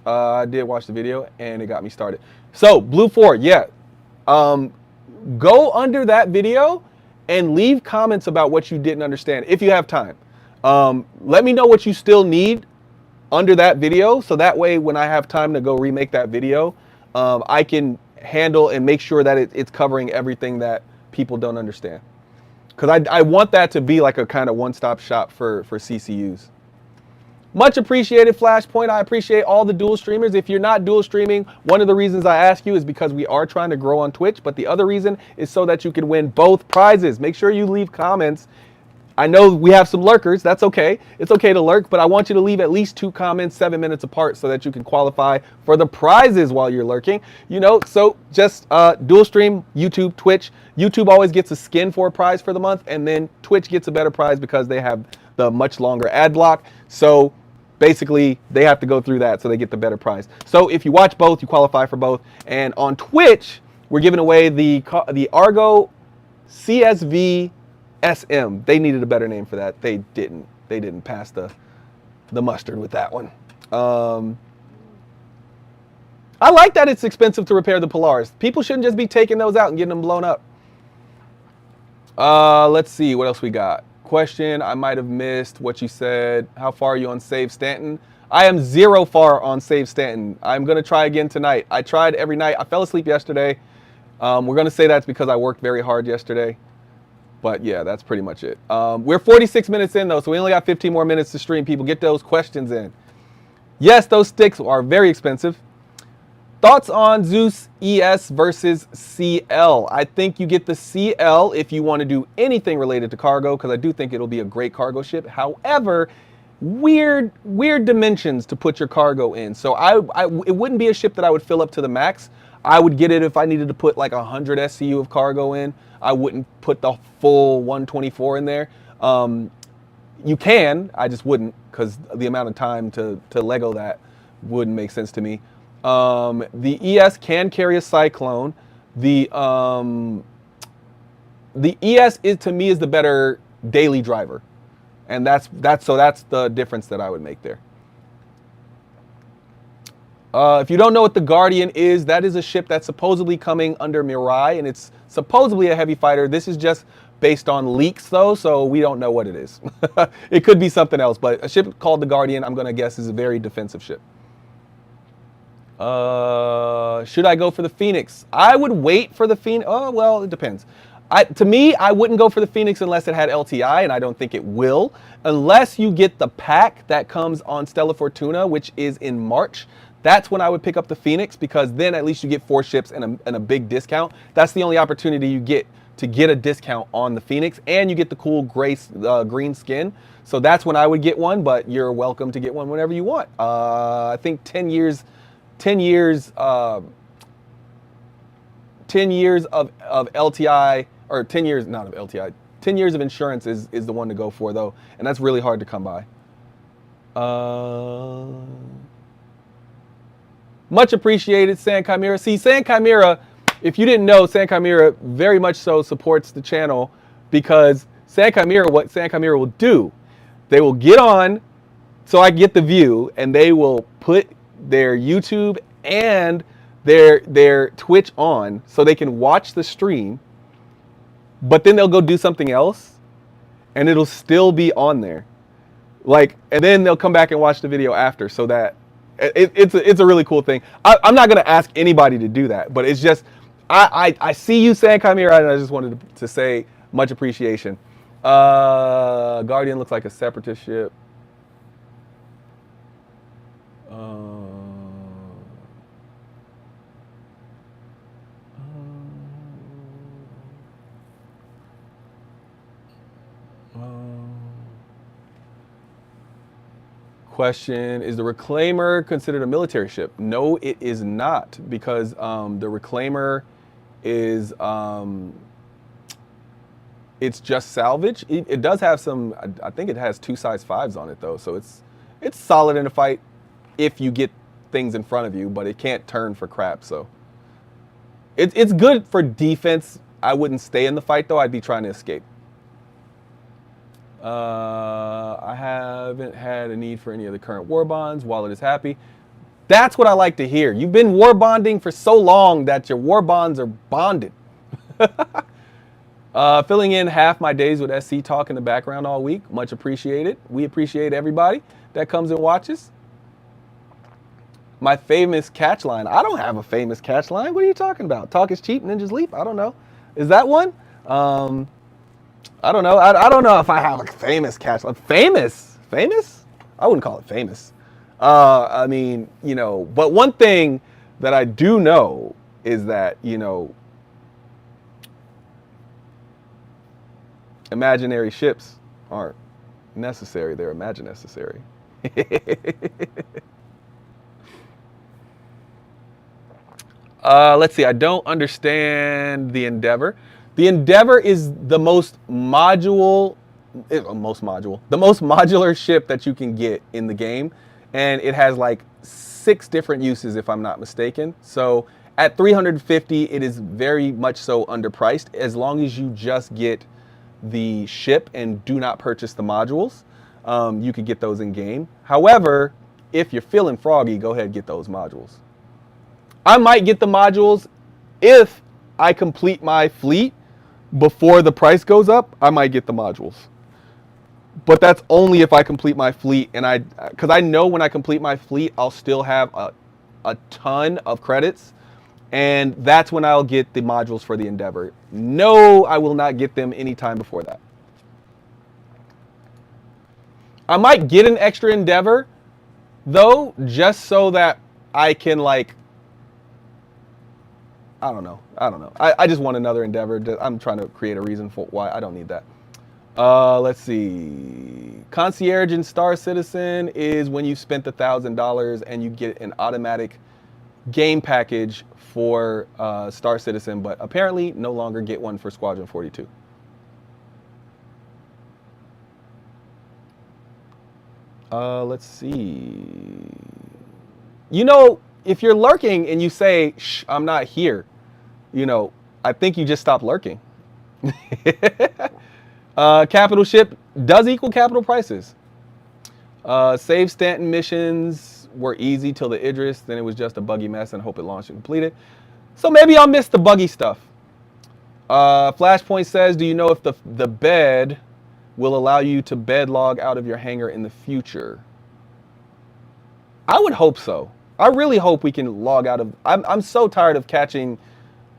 I did watch the video, and it got me started. So, Blue 4, yeah. Go under that video and leave comments about what you didn't understand, if you have time. Let me know what you still need under that video, so that way when I have time to go remake that video, I can handle and make sure that it's covering everything that people don't understand. Because I want that to be like a kind of one-stop shop for CCUs. Much appreciated, Flashpoint. I appreciate all the dual streamers. If you're not dual streaming, one of the reasons I ask you is because we are trying to grow on Twitch, but the other reason is so that you can win both prizes. Make sure you leave comments. I know we have some lurkers. That's okay. It's okay to lurk, but I want you to leave at least 2 comments 7 minutes apart so that you can qualify for the prizes while you're lurking. You know, so just dual stream, YouTube, Twitch. YouTube always gets a skin for a prize for the month, and then Twitch gets a better prize because they have the much longer ad block. So basically, they have to go through that so they get the better prize. So if you watch both, you qualify for both. And on Twitch, we're giving away the Argo CSV SM. They needed a better name for that. They didn't pass the mustard with that one. I like that it's expensive to repair the Polars. People shouldn't just be taking those out and getting them blown up. Let's see what else we got. Question, I might have missed what you said. How far are you on Save Stanton? I am 0 far on Save Stanton. I'm going to try again tonight. I tried every night. I fell asleep yesterday. We're going to say that's because I worked very hard yesterday. But yeah, that's pretty much it. We're 46 minutes in though, so we only got 15 more minutes to stream. People, get those questions in. Yes, those sticks are very expensive. Thoughts on Zeus ES versus CL? I think you get the CL if you want to do anything related to cargo, because I do think it'll be a great cargo ship. However, weird dimensions to put your cargo in. So it wouldn't be a ship that I would fill up to the max. I would get it if I needed to put like 100 SCU of cargo in. I wouldn't put the full 124 in there. You can, I just wouldn't, because the amount of time to Lego that wouldn't make sense to me. The ES can carry a Cyclone. The ES is, to me, is the better daily driver, and that's the difference that I would make there. If you don't know what the Guardian is, that is a ship that's supposedly coming under Mirai, and it's supposedly a heavy fighter. This is just based on leaks, though, so we don't know what it is. It could be something else, but a ship called the Guardian, I'm going to guess, is a very defensive ship. Should I go for the Phoenix? I would wait for the Phoenix. Oh, well, it depends. To me, I wouldn't go for the Phoenix unless it had LTI, and I don't think it will. Unless you get the pack that comes on Stella Fortuna, which is in March. That's when I would pick up the Phoenix, because then at least you get 4 ships and a big discount. That's the only opportunity you get to get a discount on the Phoenix, and you get the cool green skin. So that's when I would get one, but you're welcome to get one whenever you want. I think 10 years of LTI, or 10 years, not of LTI, 10 years of insurance is the one to go for, though, and that's really hard to come by. Much appreciated, San Chimera. See, San Chimera, if you didn't know, San Chimera very much so supports the channel, because San Chimera, what San Chimera will do, they will get on, so I get the view, and they will put their YouTube and their Twitch on so they can watch the stream, but then they'll go do something else, and it'll still be on there. Like, and then they'll come back and watch the video after, so that it's a really cool thing. I'm not gonna ask anybody to do that, but it's just I see you, San Chimera, and I just wanted to say much appreciation. Guardian looks like a separatist ship. Question, is the Reclaimer considered a military ship? No, it is not, because the Reclaimer is it's just salvage. It does have some, I think it has 2 size 5s on it though, so it's solid in a fight if you get things in front of you, but it can't turn for crap. So it's good for defense. I wouldn't stay in the fight though. I'd be trying to escape. I haven't had a need for any of the current war bonds. Wallet is happy. That's what I like to hear. You've been war bonding for so long that your war bonds are bonded. Filling in half my days with SC Talk in the background all week. Much appreciated. We appreciate everybody that comes and watches. My famous catch line. I don't have a famous catch line. What are you talking about? Talk is cheap, ninjas leap. I don't know. Is that one? I don't know. I don't know if I have a famous catch line. Famous? Famous? I wouldn't call it famous. I mean, you know, but one thing that I do know is that, you know, imaginary ships aren't necessary. They're imagine-necessary. Let's see. I don't understand the Endeavor. The Endeavor is the most modular ship that you can get in the game, and it has like 6 different uses, if I'm not mistaken. So at 350, it is very much so underpriced. As long as you just get the ship and do not purchase the modules, you could get those in game. However, if you're feeling froggy, go ahead and get those modules. I might get the modules if I complete my fleet before the price goes up. I might get the modules, but that's only if I complete my fleet, and because I know when I complete my fleet, I'll still have a ton of credits, and that's when I'll get the modules for the Endeavor. No, I will not get them anytime before that. I might get an extra Endeavor though, just so that I can, like, I don't know. I just want another Endeavor. I'm trying to create a reason for why I don't need that. Let's see. Concierge in Star Citizen is when you've spent $1,000 and you get an automatic game package for Star Citizen, but apparently no longer get one for Squadron 42. Let's see. You know, if you're lurking and you say, shh, I'm not here, you know, I think you just stopped lurking. Capital ship does equal capital prices. Save Stanton missions were easy till the Idris, then it was just a buggy mess and hope it launched and completed. So maybe I'll miss the buggy stuff. Flashpoint says, do you know if the bed will allow you to bed log out of your hangar in the future? I would hope so. I really hope we can log out of. I'm so tired of catching,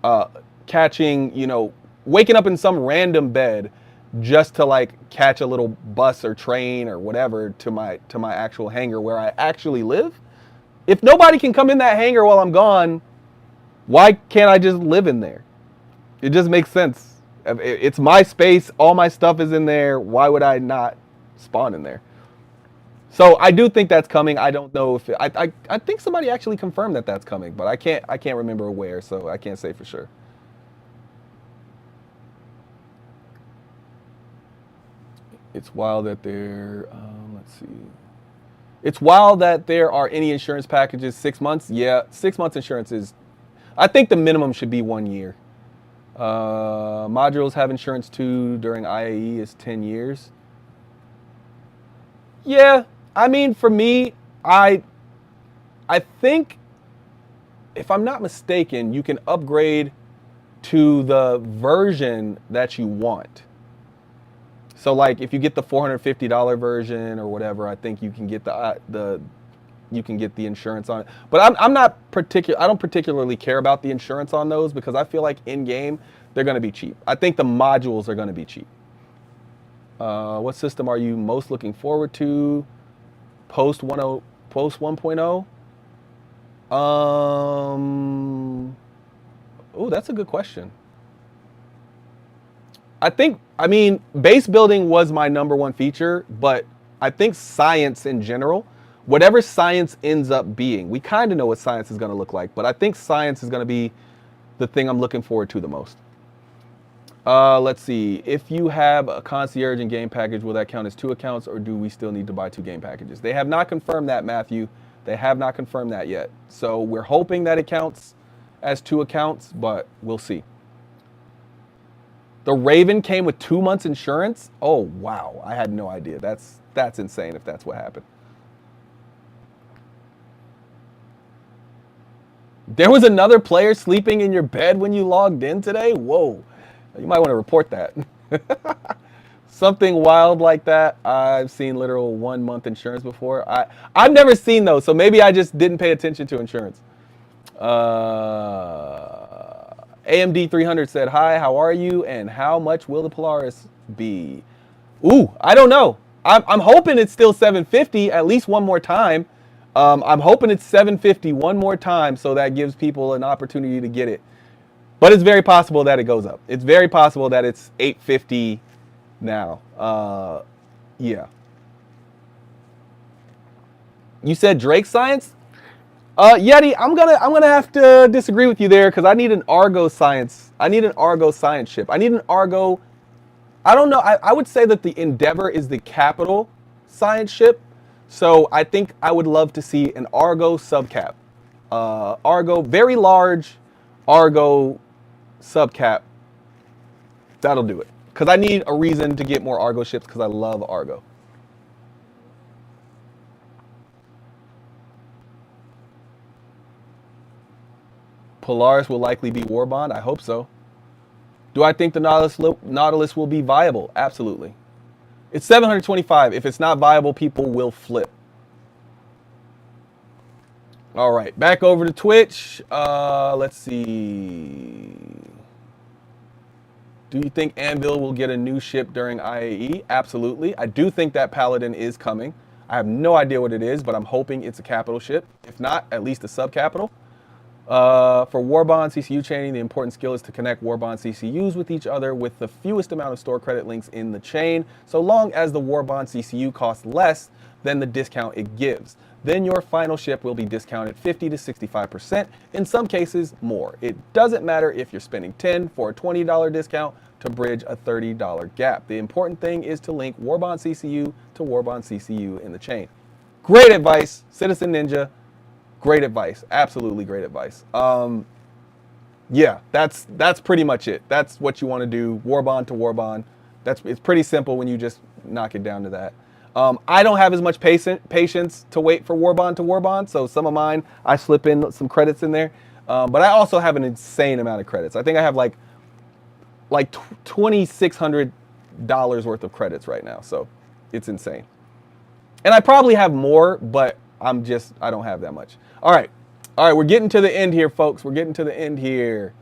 you know, waking up in some random bed just to like catch a little bus or train or whatever to my actual hangar where I actually live. If nobody can come in that hangar while I'm gone, why can't I just live in there? It just makes sense. It's my space. All my stuff is in there. Why would I not spawn in there? So I do think that's coming. I don't know if I think somebody actually confirmed that that's coming, but I can't remember where, so I can't say for sure. It's wild that there. Let's see. It's wild that there are any insurance packages 6 months. Yeah, 6 months insurance is. I think the minimum should be 1 year. Modules have insurance too during IAE is 10 years. Yeah, I mean, for me, I think, if I'm not mistaken, you can upgrade to the version that you want. So, like, if you get the $450 version or whatever, I think you can get the insurance on it. But I'm not particular. I don't particularly care about the insurance on those because I feel like in game they're going to be cheap. I think the modules are going to be cheap. What system are you most looking forward to? Post 1.0? Oh, that's a good question. I mean, base building was my #1 feature, but I think science in general, whatever science ends up being, we kind of know what science is going to look like, but I think science is going to be the thing I'm looking forward to the most. Let's see. If you have a concierge and game package, will that count as 2 accounts, or do we still need to buy 2 game packages? They have not confirmed that, Matthew. They have not confirmed that yet. So we're hoping that it counts as 2 accounts, but we'll see. The Raven came with 2 months insurance. Oh wow, I had no idea. That's insane if that's what happened. There was another player sleeping in your bed when you logged in today? Whoa. You might want to report that. Something wild like that. I've seen literal 1 month insurance before. I've never seen those, so maybe I just didn't pay attention to insurance. AMD 300 said, hi, how are you? And how much will the Polaris be? Ooh, I don't know. I'm hoping it's still 750 at least one more time. I'm hoping it's 750 one more time, so that gives people an opportunity to get it. But it's very possible that it goes up. It's very possible that it's 850 now. Yeah. You said Drake Science? Yeti, I'm gonna have to disagree with you there because I need an Argo Science. I need an Argo Science ship. I need an Argo. I don't know. I would say that the Endeavor is the capital science ship. So I think I would love to see an Argo subcap. Argo, very large Argo subcap. That'll do it. Because I need a reason to get more Argo ships because I love Argo. Polaris will likely be Warbond. I hope so. Do I think the Nautilus will be viable? Absolutely. It's 725. If it's not viable, people will flip. All right, back over to Twitch. Let's see. Do you think Anvil will get a new ship during IAE? Absolutely. I do think that Paladin is coming. I have no idea what it is, but I'm hoping it's a capital ship. If not, at least a sub-capital. For Warbond CCU chaining, the important skill is to connect Warbond CCUs with each other with the fewest amount of store credit links in the chain, so long as the Warbond CCU costs less than the discount it gives. Then your final ship will be discounted 50 to 65%, in some cases more. It doesn't matter if you're spending $10 for a $20 discount to bridge a $30 gap. The important thing is to link Warbond CCU to Warbond CCU in the chain. Great advice, Citizen Ninja. Great advice. Absolutely great advice. Yeah, that's pretty much it. That's what you want to do. Warbond to Warbond. It's pretty simple when you just knock it down to that. I don't have as much patience to wait for Warbond to Warbond, so some of mine, I slip in some credits in there. But I also have an insane amount of credits. I think I have like $2,600 worth of credits right now, so it's insane. And I probably have more, but I don't have that much. All right, we're getting to the end here, folks. We're getting to the end here.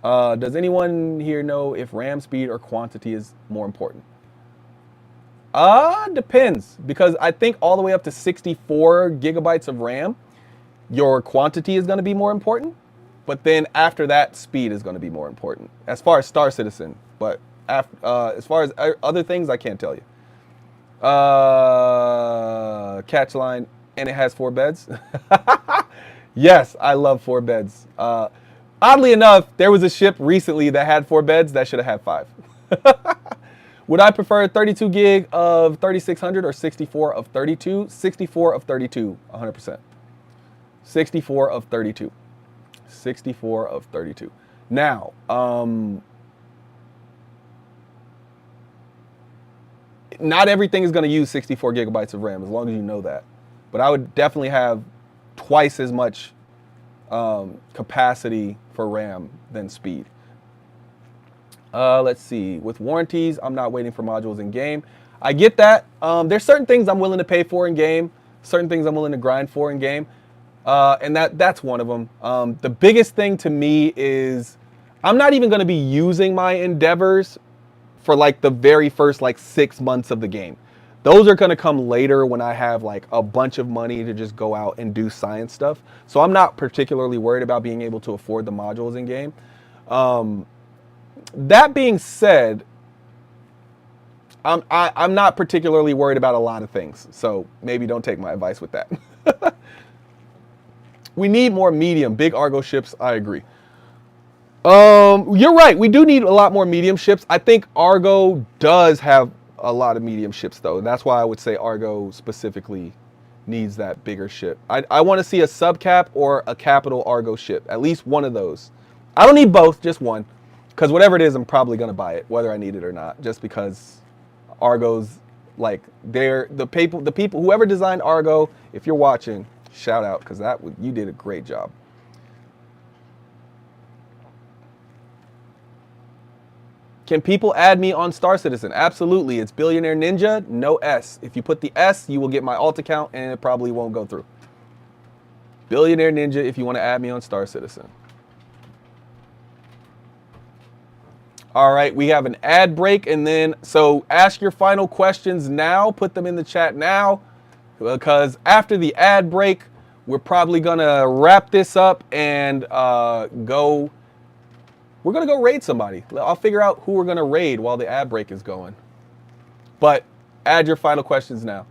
Does anyone here know if RAM speed or quantity is more important? Depends, because I think all the way up to 64 gigabytes of RAM, your quantity is going to be more important. But then after that, speed is going to be more important as far as Star Citizen. But as far as other things, I can't tell you. Catch line, and it has 4 beds. Yes, I love 4 beds. Oddly enough, there was a ship recently that had 4 beds that should have had 5. Would I prefer 32 gig of 3600 or 64 of 32? 64 of 32, 100%. 64 of 32. 64 of 32. Now, not everything is going to use 64 gigabytes of RAM, as long as you know that. But I would definitely have twice as much capacity for RAM than speed. Let's see. With warranties, I'm not waiting for modules in game. I get that. There's certain things I'm willing to pay for in game, certain things I'm willing to grind for in game, and that's one of them. The biggest thing to me is I'm not even going to be using my endeavors for like the very first 6 months of the game. Those are going to come later when I have like a bunch of money to just go out and do science stuff. So I'm not particularly worried about being able to afford the modules in game. That being said, I'm not particularly worried about a lot of things. So maybe don't take my advice with that. We need more medium, big Argo ships. I agree. You're right. We do need a lot more medium ships. I think Argo does have a lot of medium ships, though. And that's why I would say Argo specifically needs that bigger ship. I want to see a subcap or a capital Argo ship. At least one of those. I don't need both, just one. Because whatever it is, I'm probably gonna buy it, whether I need it or not, just because Argo's like the people whoever designed Argo. If you're watching, shout out, because you did a great job. Can people add me on Star Citizen? Absolutely. It's Billionaire Ninja, no S. If you put the S, you will get my alt account and it probably won't go through. Billionaire Ninja if you want to add me on Star Citizen. All right, we have an ad break, and then, so ask your final questions now. Put them in the chat now, because after the ad break, we're probably going to wrap this up and go. We're going to go raid somebody. I'll figure out who we're going to raid while the ad break is going. But add your final questions now.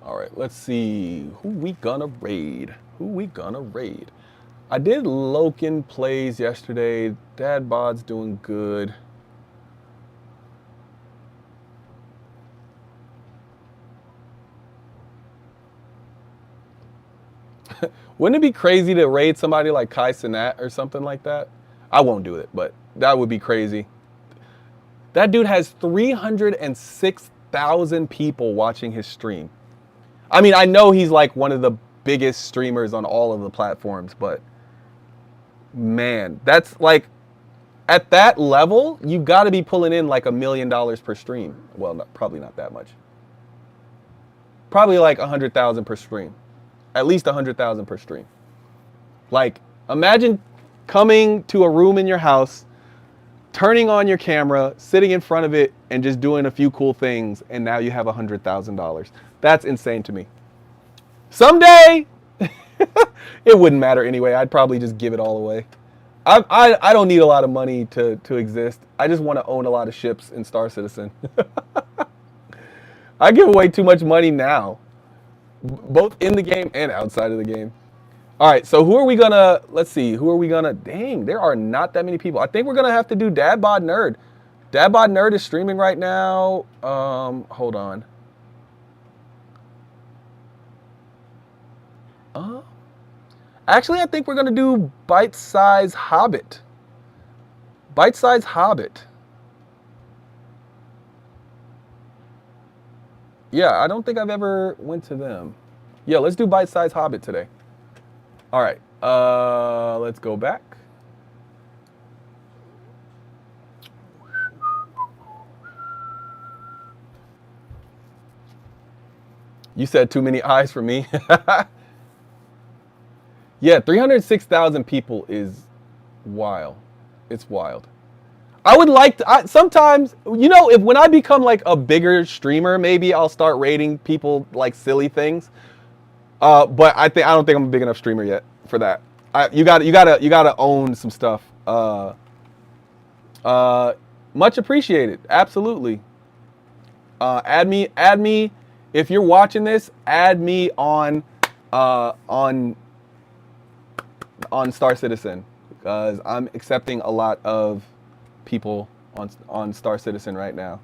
All right, let's see. Who we gonna raid? I did Loken plays yesterday. Dad Bod's doing good. Wouldn't it be crazy to raid somebody like Kai Cenat or something like that? I won't do it, but that would be crazy. That dude has 306,000 people watching his stream. I mean, I know he's like one of the biggest streamers on all of the platforms, but man, that's like, at that level, you got to be pulling in like $1 million per stream. Well, probably not that much. Probably like 100,000 per stream. At least 100,000 per stream. Like, imagine coming to a room in your house, turning on your camera, sitting in front of it, and just doing a few cool things, and now you have $100,000. That's insane to me. Someday, it wouldn't matter anyway. I'd probably just give it all away. I don't need a lot of money to exist. I just want to own a lot of ships in Star Citizen. I give away too much money now, both in the game and outside of the game. All right, so who are we gonna, let's see, dang, there are not that many people. I think we're gonna have to do Dad Bod Nerd. Dad Bod Nerd is streaming right now. Hold on. Actually, I think we're gonna do Bite Size Hobbit. Bite Size Hobbit. Yeah, I don't think I've ever went to them. Yeah, let's do Bite Size Hobbit today. All right, let's go back. You said too many eyes for me. Yeah, 306,000 people is wild. It's wild. I would like to, sometimes, you know, when I become like a bigger streamer, maybe I'll start rating people like silly things. But I don't think I'm a big enough streamer yet for that. You gotta own some stuff. Much appreciated. Absolutely. Add me if you're watching this. Add me on Star Citizen, because I'm accepting a lot of people on Star Citizen right now.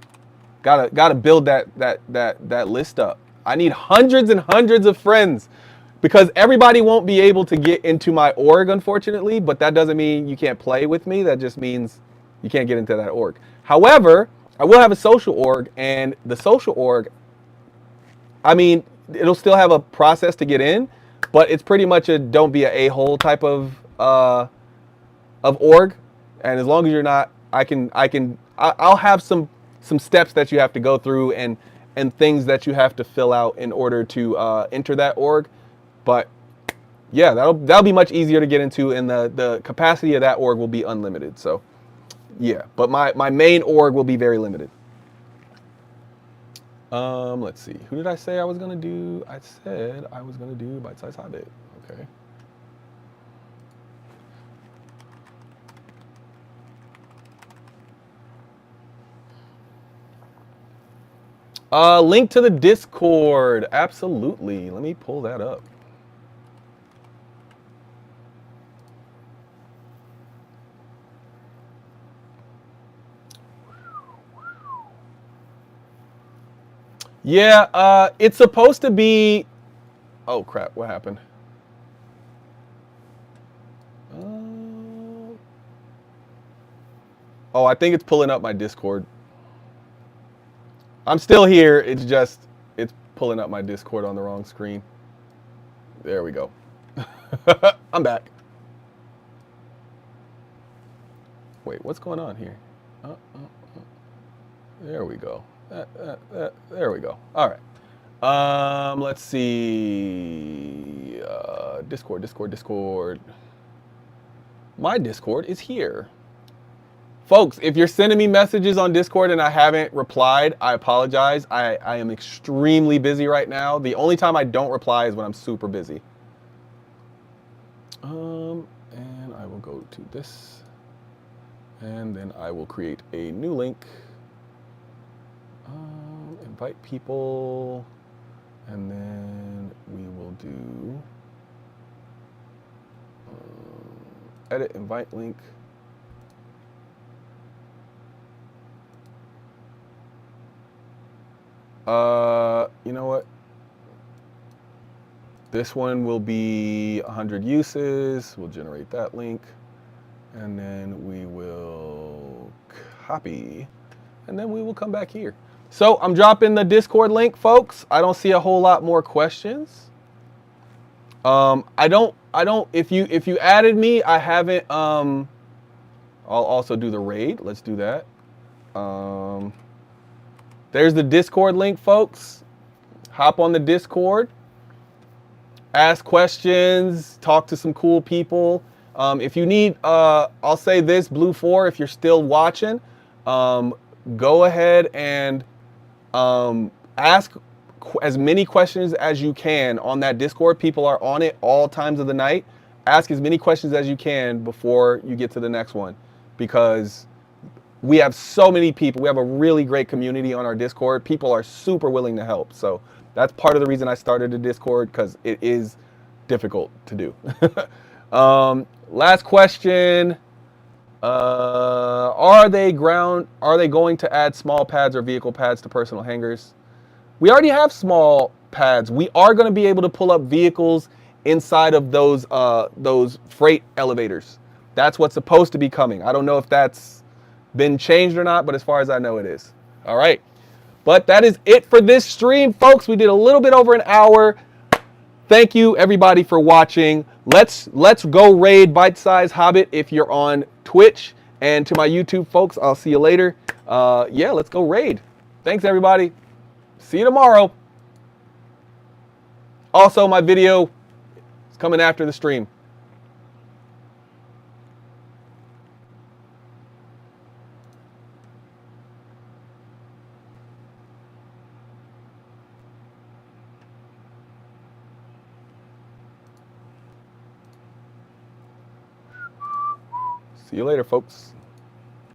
Gotta build that list up. I need hundreds and hundreds of friends, because everybody won't be able to get into my org, unfortunately, but that doesn't mean you can't play with me. That just means you can't get into that org. However, I will have a social org, and the social org, I mean, it'll still have a process to get in, but it's pretty much a don't be an a-hole type of org. And as long as you're not, I'll have some steps that you have to go through and things that you have to fill out in order to enter that org. But yeah, that'll be much easier to get into, and the capacity of that org will be unlimited. So yeah, but my main org will be very limited. Let's see. Who did I say I was gonna do? I said I was gonna do Bite Size Hobbit. Okay. Link to the Discord. Absolutely. Let me pull that up. Yeah, it's supposed to be. Oh crap! What happened? Oh, I think it's pulling up my Discord. I'm still here. It's just it's pulling up my Discord on the wrong screen. There we go. I'm back. Wait, what's going on here? There we go. There we go. All right. Let's see. Discord. My Discord is here. Folks, if you're sending me messages on Discord and I haven't replied, I apologize. I am extremely busy right now. The only time I don't reply is when I'm super busy. And I will go to this. And then I will create a new link. Invite people. And then we will do edit invite link. You know what? This one will be 100 uses. We'll generate that link. And then we will copy. And then we will come back here. So I'm dropping the Discord link, folks. I don't see a whole lot more questions. I don't, if you added me, I haven't, I'll also do the raid. Let's do that. There's the Discord link, folks. Hop on the Discord. Ask questions. Talk to some cool people. If you need, I'll say this, Blue 4, if you're still watching, go ahead and ask as many questions as you can on that Discord. People are on it all times of the night. Ask as many questions as you can before you get to the next one, because we have so many people. We have a really great community on our Discord. People are super willing to help. So that's part of the reason I started a Discord, because it is difficult to do. Last question. Are they going to add small pads or vehicle pads to personal hangars? We already have small pads. We are going to be able to pull up vehicles inside of those freight elevators. That's what's supposed to be coming. I don't know if that's been changed or not, but as far as I know, it is. All right. But that is it for this stream, folks. We did a little bit over an hour. Thank you, everybody, for watching. Let's go raid Bite Size Hobbit if you're on Twitch. And to my YouTube folks, I'll see you later. Yeah, let's go raid. Thanks, everybody. See you tomorrow. Also, my video is coming after the stream. See you later, folks.